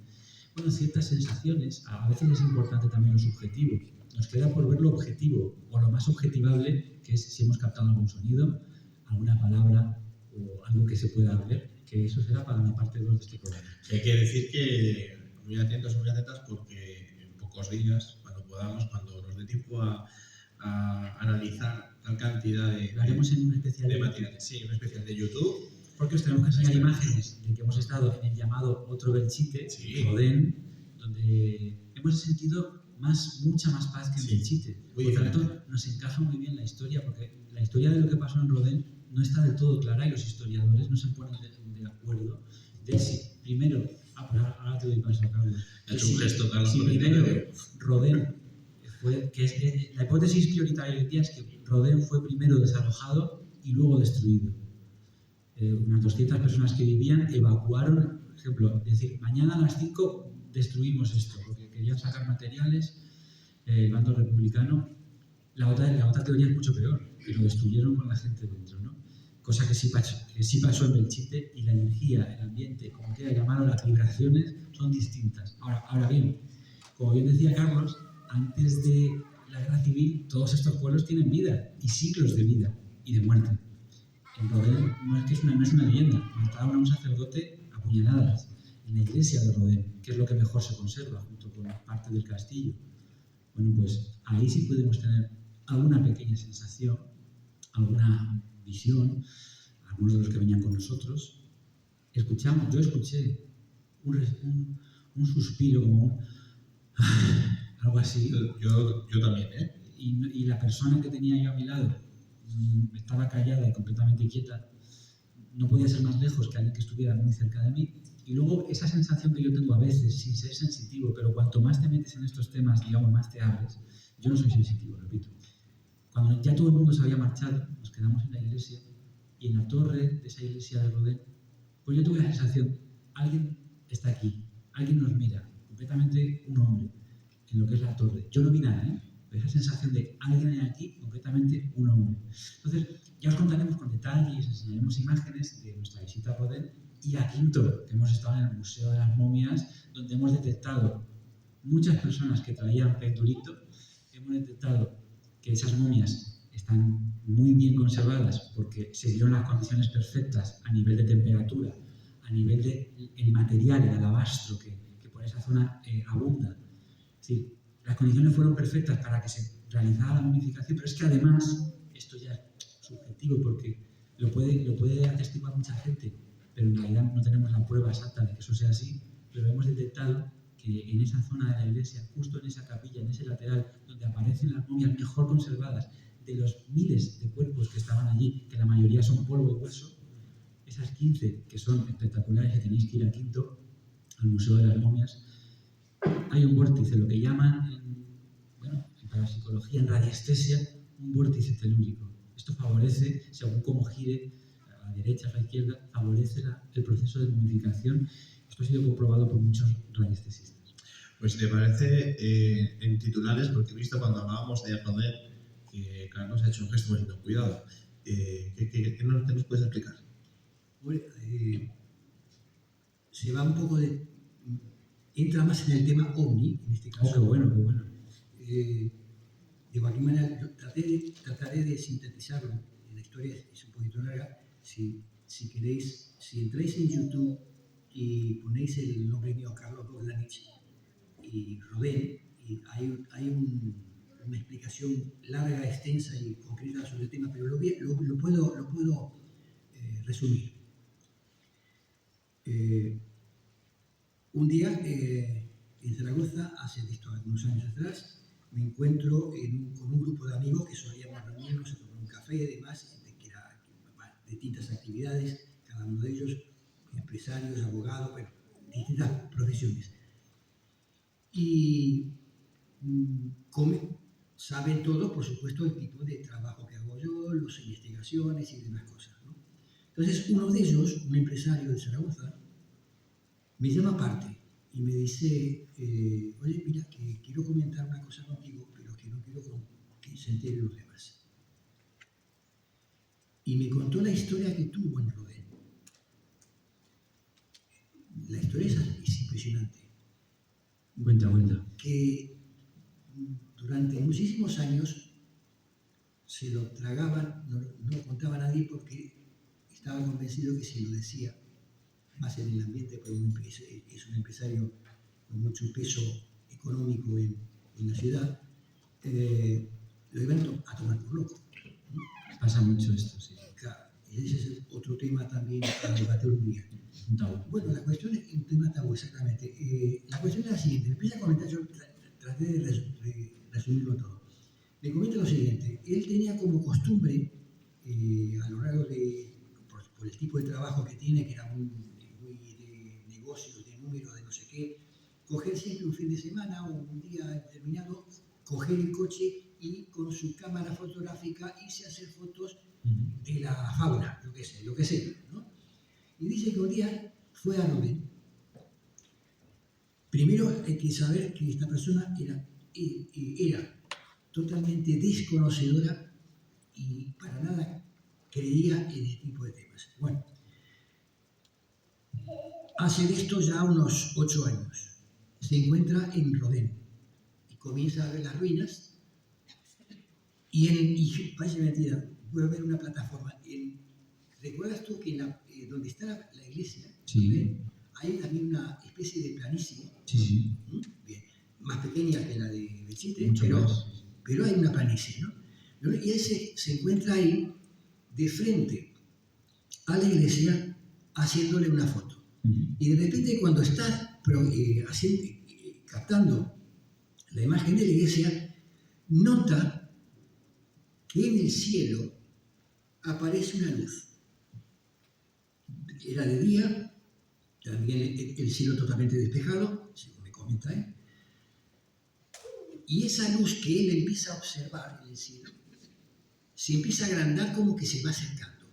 Bueno, ciertas sensaciones, a veces es importante también lo subjetivo. Nos queda por ver lo objetivo, o lo más objetivable, que es si hemos captado algún sonido, alguna palabra o algo que se pueda ver, que eso será para la parte 2 de este programa. Hay que decir que muy atentos, muy atentas, porque en pocos días, cuando podamos, cuando nos dé tiempo a analizar tal cantidad Lo haremos en un especial de materiales. Sí, un especial de YouTube. Porque os tenemos que enseñar imágenes de que hemos estado en el llamado Otro Belchite, Rodén, donde hemos sentido mucha más paz que en Belchite. Por tanto, nos encaja muy bien la historia, porque la historia de lo que pasó en Rodén no está del todo clara y los historiadores no se ponen de acuerdo de si primero... pues ahora te doy paso, Carlos. Ha hecho un gesto, Carlos. Si primero Rodén fue... la hipótesis prioritaria hoy en día es que Rodén fue primero desalojado y luego destruido. Unas 200 personas que vivían evacuaron, por ejemplo, es decir, mañana a las 5 destruimos esto, porque querían sacar materiales, el bando republicano. La otra teoría es mucho peor, que lo destruyeron con la gente dentro, ¿no? Cosa que sí pasó en Belchite, y la energía, el ambiente, como quiera llamarlo, las vibraciones son distintas. Ahora bien, como bien decía Carlos, antes de la guerra civil, todos estos pueblos tienen vida, y siglos de vida y de muerte. En Rodén no es una leyenda, mataron a un sacerdote a puñaladas en la iglesia de Rodén, que es lo que mejor se conserva, junto con parte del castillo. Bueno, pues ahí sí podemos tener alguna pequeña sensación, alguna visión, algunos de los que venían con nosotros. Yo escuché un suspiro, como algo así. Yo también, ¿eh? Y la persona que tenía yo a mi lado estaba callada y completamente quieta. No podía ser más lejos que alguien que estuviera muy cerca de mí. Y luego esa sensación que yo tengo a veces, sin ser sensitivo, pero cuanto más te metes en estos temas, digamos, más te abres. Yo no soy sensitivo, repito. Cuando ya todo el mundo se había marchado, nos quedamos en la iglesia, y en la torre de esa iglesia de Rodén, pues yo tuve la sensación, alguien está aquí, alguien nos mira, completamente un hombre, en lo que es la torre. Yo no vi nada, ¿eh? Pero esa sensación de alguien hay aquí, completamente un hombre. Entonces, ya os contaremos con detalle y os enseñaremos imágenes de nuestra visita a Rodén y a Quinto, que hemos estado en el Museo de las Momias, donde hemos detectado muchas personas que traían pendulito. Hemos detectado que esas momias están muy bien conservadas porque se dieron las condiciones perfectas a nivel de temperatura, a nivel del material, el alabastro que por esa zona abunda. Es decir, las condiciones fueron perfectas para que se realizara la momificación, pero es que además, esto ya es subjetivo porque lo puede atestiguar mucha gente, pero en realidad no tenemos la prueba exacta de que eso sea así, pero hemos detectado que en esa zona de la iglesia, justo en esa capilla, en ese lateral, donde aparecen las momias mejor conservadas, de los miles de cuerpos que estaban allí, que la mayoría son polvo y hueso, esas 15 que son espectaculares, que tenéis que ir a Quinto, al Museo de las Momias, hay un vórtice, lo que llaman en parapsicología, en radiestesia, un vórtice telúrico. Esto favorece, según cómo gire, a la derecha, a la izquierda, favorece el proceso de momificación. Esto ha sido comprobado por muchos radiestesistas. Pues si te parece, en titulares, porque he visto cuando hablábamos de Rodén que Carlos ha hecho un gesto diciendo cuidado. ¿Qué nos puedes explicar? Bueno, se va un poco entra más en el tema ovni, en este caso. Qué bueno, qué bueno. De cualquier manera, yo trataré de sintetizarlo. La historia es un poquito larga. Si queréis, si entráis en YouTube y ponéis el nombre mío, Carlos Bogdanich, y Rodén, y hay una explicación larga, extensa y concreta sobre el tema, pero lo puedo resumir. Un día en Zaragoza, hace algunos años atrás, me encuentro con un grupo de amigos que solíamos reunirnos a tomar un café y demás, de distintas actividades, cada uno de ellos empresarios, abogados, bueno, distintas profesiones. Y saben todo, por supuesto, el tipo de trabajo que hago yo, las investigaciones y demás cosas, ¿no? Entonces, uno de ellos, un empresario de Zaragoza, me llama aparte y me dice, oye, mira, que quiero comentar una cosa contigo, pero que no quiero que se enteren los demás. Y me contó la historia que tuvo en Rodén. La historia es impresionante. Cuenta. Que durante muchísimos años se lo tragaban, no lo contaba a nadie porque estaba convencido que si lo decía más en el ambiente, porque es un empresario con mucho peso económico en la ciudad, lo iban a tomar por loco. Pasa mucho esto, sí. Claro, y ese es otro tema también a debatir un día. Un tabú. Bueno, la cuestión es un tema tabú, exactamente. La cuestión es la siguiente, me empieza a comentar, yo traté de resumirlo todo. Me comenta lo siguiente, él tenía como costumbre, a lo largo por el tipo de trabajo que tiene, que era muy de negocios, de números, de no sé qué, coger siempre un fin de semana o un día determinado, coger el coche y con su cámara fotográfica irse a hacer fotos de la fauna, lo que sea, ¿no? Y dice que un día fue a Rodén. Primero hay que saber que esta persona era totalmente desconocedora y para nada creía en este tipo de temas. Bueno, hace de esto ya unos 8 años. Se encuentra en Rodén y comienza a ver las ruinas y parece mentira, voy a ver una plataforma. ¿Recuerdas tú que donde está la iglesia, Sí. hay también una especie de planicie? Sí. Bien, más pequeña que la de Belchite, Mucho más. pero hay una planicie, ¿no? Y él se encuentra ahí de frente a la iglesia haciéndole una foto. Y de repente cuando está captando la imagen de la iglesia, nota que en el cielo aparece una luz. Era de día, también el cielo totalmente despejado, según me comenta él. Y esa luz que él empieza a observar en el cielo, se empieza a agrandar como que se va acercando.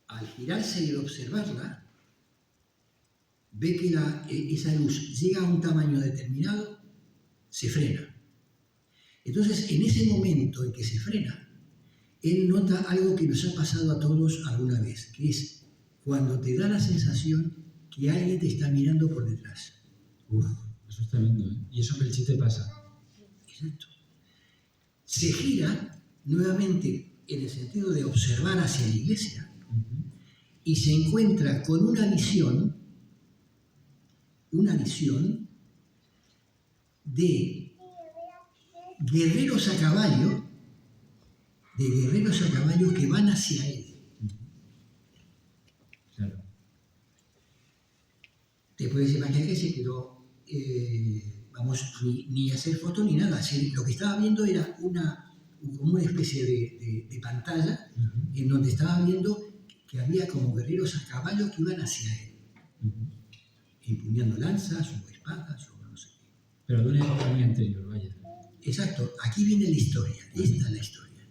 Al girarse y observarla, ve que esa luz llega a un tamaño determinado, se frena. Entonces, en ese momento en que se frena, él nota algo que nos ha pasado a todos alguna vez, que es cuando te da la sensación que alguien te está mirando por detrás. Uf, eso es tremendo, ¿eh? Y eso en Belchite pasa. Exacto. Se gira nuevamente en el sentido de observar hacia la iglesia y se encuentra con una visión de guerreros a caballo, que van hacia él. Claro. Te puedes imaginar que se quedó, ni hacer foto ni nada. Lo que estaba viendo era como una especie de pantalla en donde estaba viendo que había como guerreros a caballo que iban hacia él, empuñando lanzas o espadas o no sé qué. Pero de una época muy anterior, vaya. Exacto, aquí viene la historia, esta es la historia.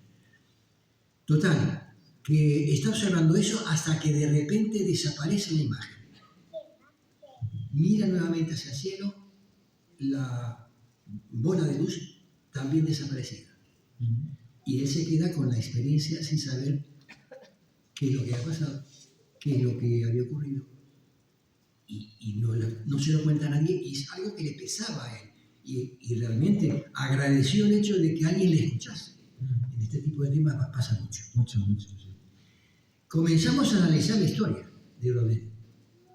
Total, que está observando eso hasta que de repente desaparece la imagen. Mira nuevamente hacia el cielo, la bola de luz también desaparecida. Y él se queda con la experiencia sin saber qué es lo que ha pasado, qué es lo que había ocurrido. Y no se lo cuenta a nadie, y es algo que le pesaba a él. Y realmente agradeció el hecho de que alguien le escuchase. En este tipo de temas pasa mucho. Mucho, sí. Comenzamos a analizar la historia de Rodén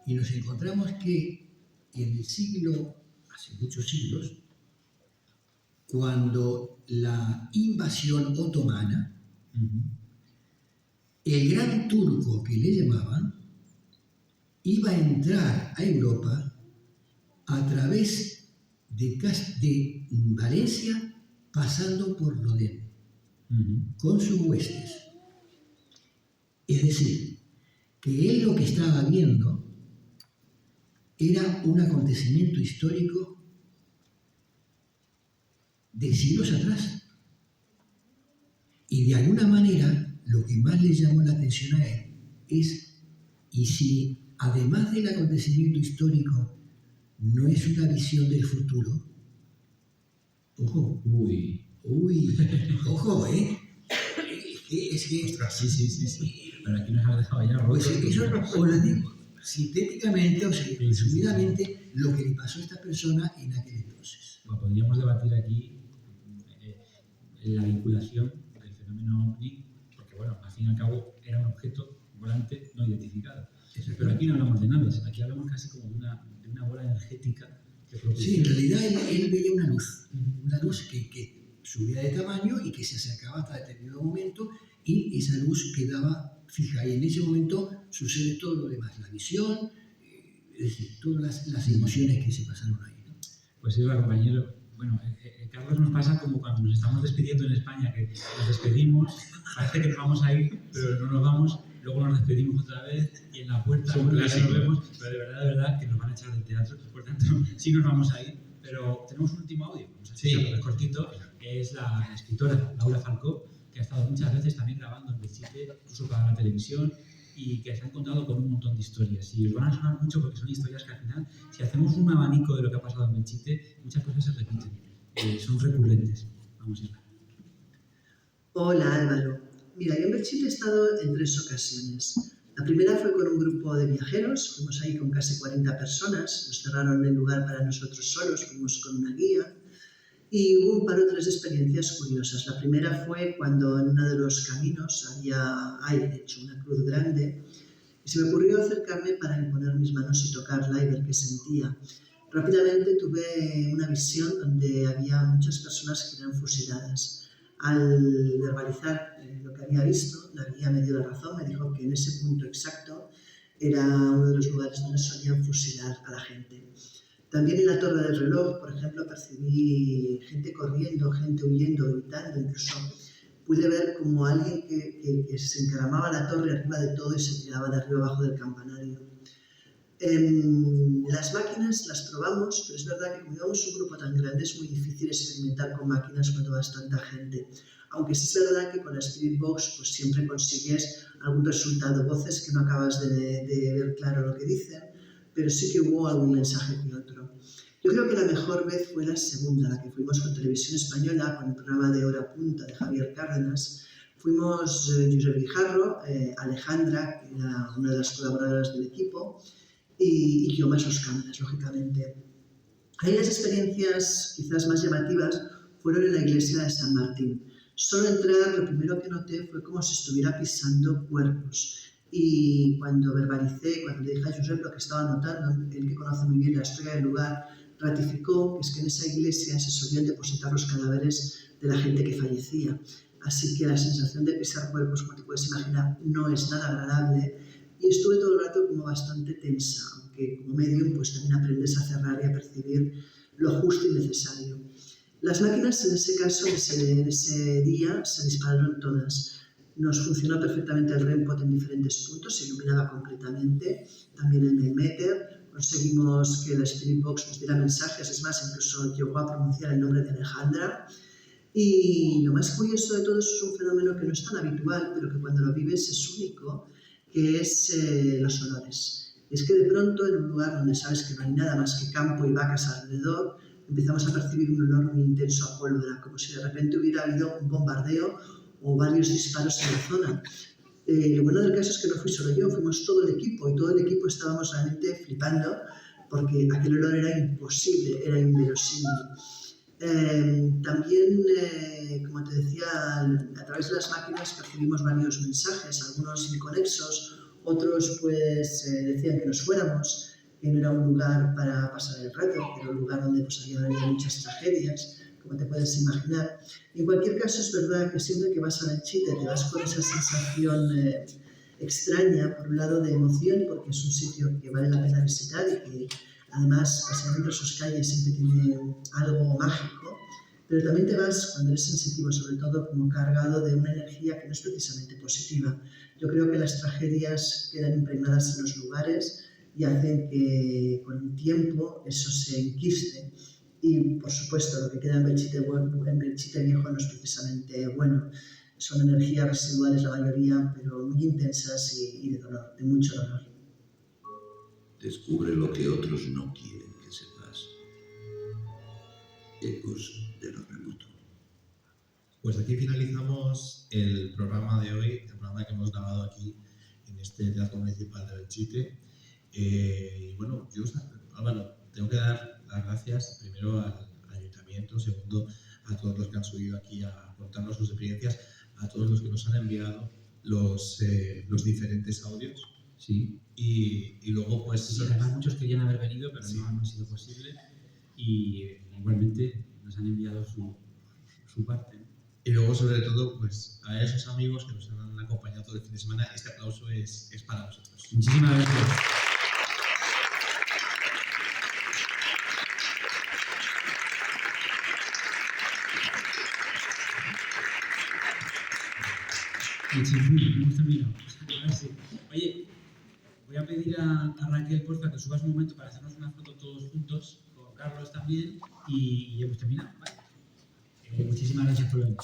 y nos encontramos que en el hace muchos siglos, cuando la invasión otomana, el gran turco que le llamaban, iba a entrar a Europa a través de Valencia, pasando por Rodén, con sus huestes. Es decir, que él lo que estaba viendo era un acontecimiento histórico de siglos atrás. Y de alguna manera, lo que más le llamó la atención a él es, y si además del acontecimiento histórico no es una visión del futuro, ojo, ojo, es que Sí. Pero aquí nos ha dejado ya pues rotos. eso os lo digo sintéticamente o resumidamente lo que le pasó a esta persona en aquel entonces. Bueno, podríamos debatir aquí la vinculación del fenómeno OVNI, porque bueno, al fin y al cabo era un objeto volante no identificado. Pero aquí no hablamos de naves, aquí hablamos casi como de una bola energética que Sí, en realidad él veía una luz que subía de tamaño y que se acercaba hasta determinado momento y esa luz quedaba fija y en ese momento sucede todo lo demás, la visión, es decir, todas las emociones que se pasaron ahí, ¿no? Pues sí, compañero. Bueno, Carlos, nos pasa como cuando nos estamos despidiendo en España, que nos despedimos, parece que nos vamos a ir, pero no nos vamos, luego nos despedimos otra vez y en la puerta Es un bueno, ya clásico. nos vemos, pero de verdad que nos van a echar del teatro, por tanto sí nos vamos a ir, pero tenemos un último audio, vamos a escucharlo, es cortito, que es la escritora Laura Falcó, que ha estado muchas veces también grabando en Belchite, incluso para la televisión, y que se ha encontrado con un montón de historias. Y os van a sonar mucho porque son historias que al final, si hacemos un abanico de lo que ha pasado en Belchite, muchas cosas se repiten, son recurrentes. Vamos a ir. Hola Álvaro. Mira, yo en Belchite he estado en 3 ocasiones. La primera fue con un grupo de viajeros, fuimos ahí con casi 40 personas, nos cerraron el lugar para nosotros solos, fuimos con una guía. Y hubo un par o 3 de experiencias curiosas. La primera fue cuando en uno de los caminos hay de hecho una cruz grande y se me ocurrió acercarme para imponer mis manos y tocarla y ver qué sentía. Rápidamente tuve una visión donde había muchas personas que eran fusiladas. Al verbalizar lo que había visto, la guía me dio la razón, me dijo que en ese punto exacto era uno de los lugares donde solían fusilar a la gente. También en la Torre del Reloj, por ejemplo, percibí gente corriendo, gente huyendo, gritando, incluso pude ver como alguien que se encaramaba a la torre arriba de todo y se tiraba de arriba abajo del campanario. Las máquinas las probamos, pero es verdad que como íbamos un grupo tan grande es muy difícil experimentar con máquinas cuando vas tanta gente. Aunque sí es verdad que con la Spirit Box pues siempre consigues algún resultado, voces que no acabas de ver claro lo que dicen, pero sí que hubo algún mensaje que otro. Yo creo que la mejor vez fue la segunda, la que fuimos con Televisión Española, con el programa de Hora Punta de Javier Cárdenas. Fuimos Josep Guijarro, Alejandra, que era una de las colaboradoras del equipo, y yo más los cámaras, lógicamente. Ahí las experiencias quizás más llamativas fueron en la iglesia de San Martín. Solo entrar, lo primero que noté fue como si estuviera pisando cuerpos. Y cuando verbalicé, cuando le dije a Josep lo que estaba notando, él que conoce muy bien la historia del lugar, ratificó que es que en esa iglesia se solían depositar los cadáveres de la gente que fallecía. Así que la sensación de pisar cuerpos, como te puedes imaginar, no es nada agradable. Y estuve todo el rato como bastante tensa, aunque como medium pues también aprendes a cerrar y a percibir lo justo y necesario. Las máquinas en ese caso, en ese día, se dispararon todas. Nos funcionó perfectamente el REMPOT en diferentes puntos, se iluminaba completamente, también el Mailmeter. Conseguimos que la Spirit Box nos diera mensajes, es más, incluso llegó a pronunciar el nombre de Alejandra. Y lo más curioso de todo eso es un fenómeno que no es tan habitual, pero que cuando lo vives es único, que es los olores. Es que de pronto, en un lugar donde sabes que no hay nada más que campo y vacas alrededor, empezamos a percibir un olor muy intenso a pólvora, como si de repente hubiera habido un bombardeo o varios disparos en la zona. Lo bueno del caso es que no fui solo yo, fuimos todo el equipo y todo el equipo estábamos realmente flipando porque aquel olor era imposible, era inverosímil. También, como te decía, a través de las máquinas percibimos varios mensajes, algunos inconexos, otros pues decían que nos fuéramos, que no era un lugar para pasar el rato, que era un lugar donde pues, había habido muchas tragedias, como te puedes imaginar. En cualquier caso es verdad que siempre que vas a Belchite te vas con esa sensación extraña, por un lado de emoción, porque es un sitio que vale la pena visitar y que además pasear entre sus calles siempre tiene algo mágico, pero también te vas, cuando eres sensitivo sobre todo, como cargado de una energía que no es precisamente positiva. Yo creo que las tragedias quedan impregnadas en los lugares y hacen que con el tiempo eso se enquiste. Y, por supuesto, lo que queda en Belchite Viejo no es precisamente bueno. Son energías residuales la mayoría, pero muy intensas y de dolor, de mucho dolor. Descubre lo que otros no quieren que sepas. Ecos de lo remoto. Pues aquí finalizamos el programa de hoy, el programa que hemos grabado aquí en este Teatro Municipal de Belchite. Y bueno, yo, Álvaro, tengo que dar las gracias primero al Ayuntamiento, segundo a todos los que han subido aquí a contarnos sus experiencias, a todos los que nos han enviado los diferentes audios. Sí. Y luego, pues... Sí, además muchos querían haber venido, pero no ha sido posible. Y igualmente nos han enviado su parte. Y luego, sobre todo, pues a esos amigos que nos han acompañado todo el fin de semana, este aplauso es para nosotros. Muchísimas gracias. Hemos terminado. Ahora sí. Oye, voy a pedir a Raquel, porfa, que subas un momento para hacernos una foto todos juntos, con Carlos también, y hemos terminado. ¿Vale? Muchísimas gracias por venir.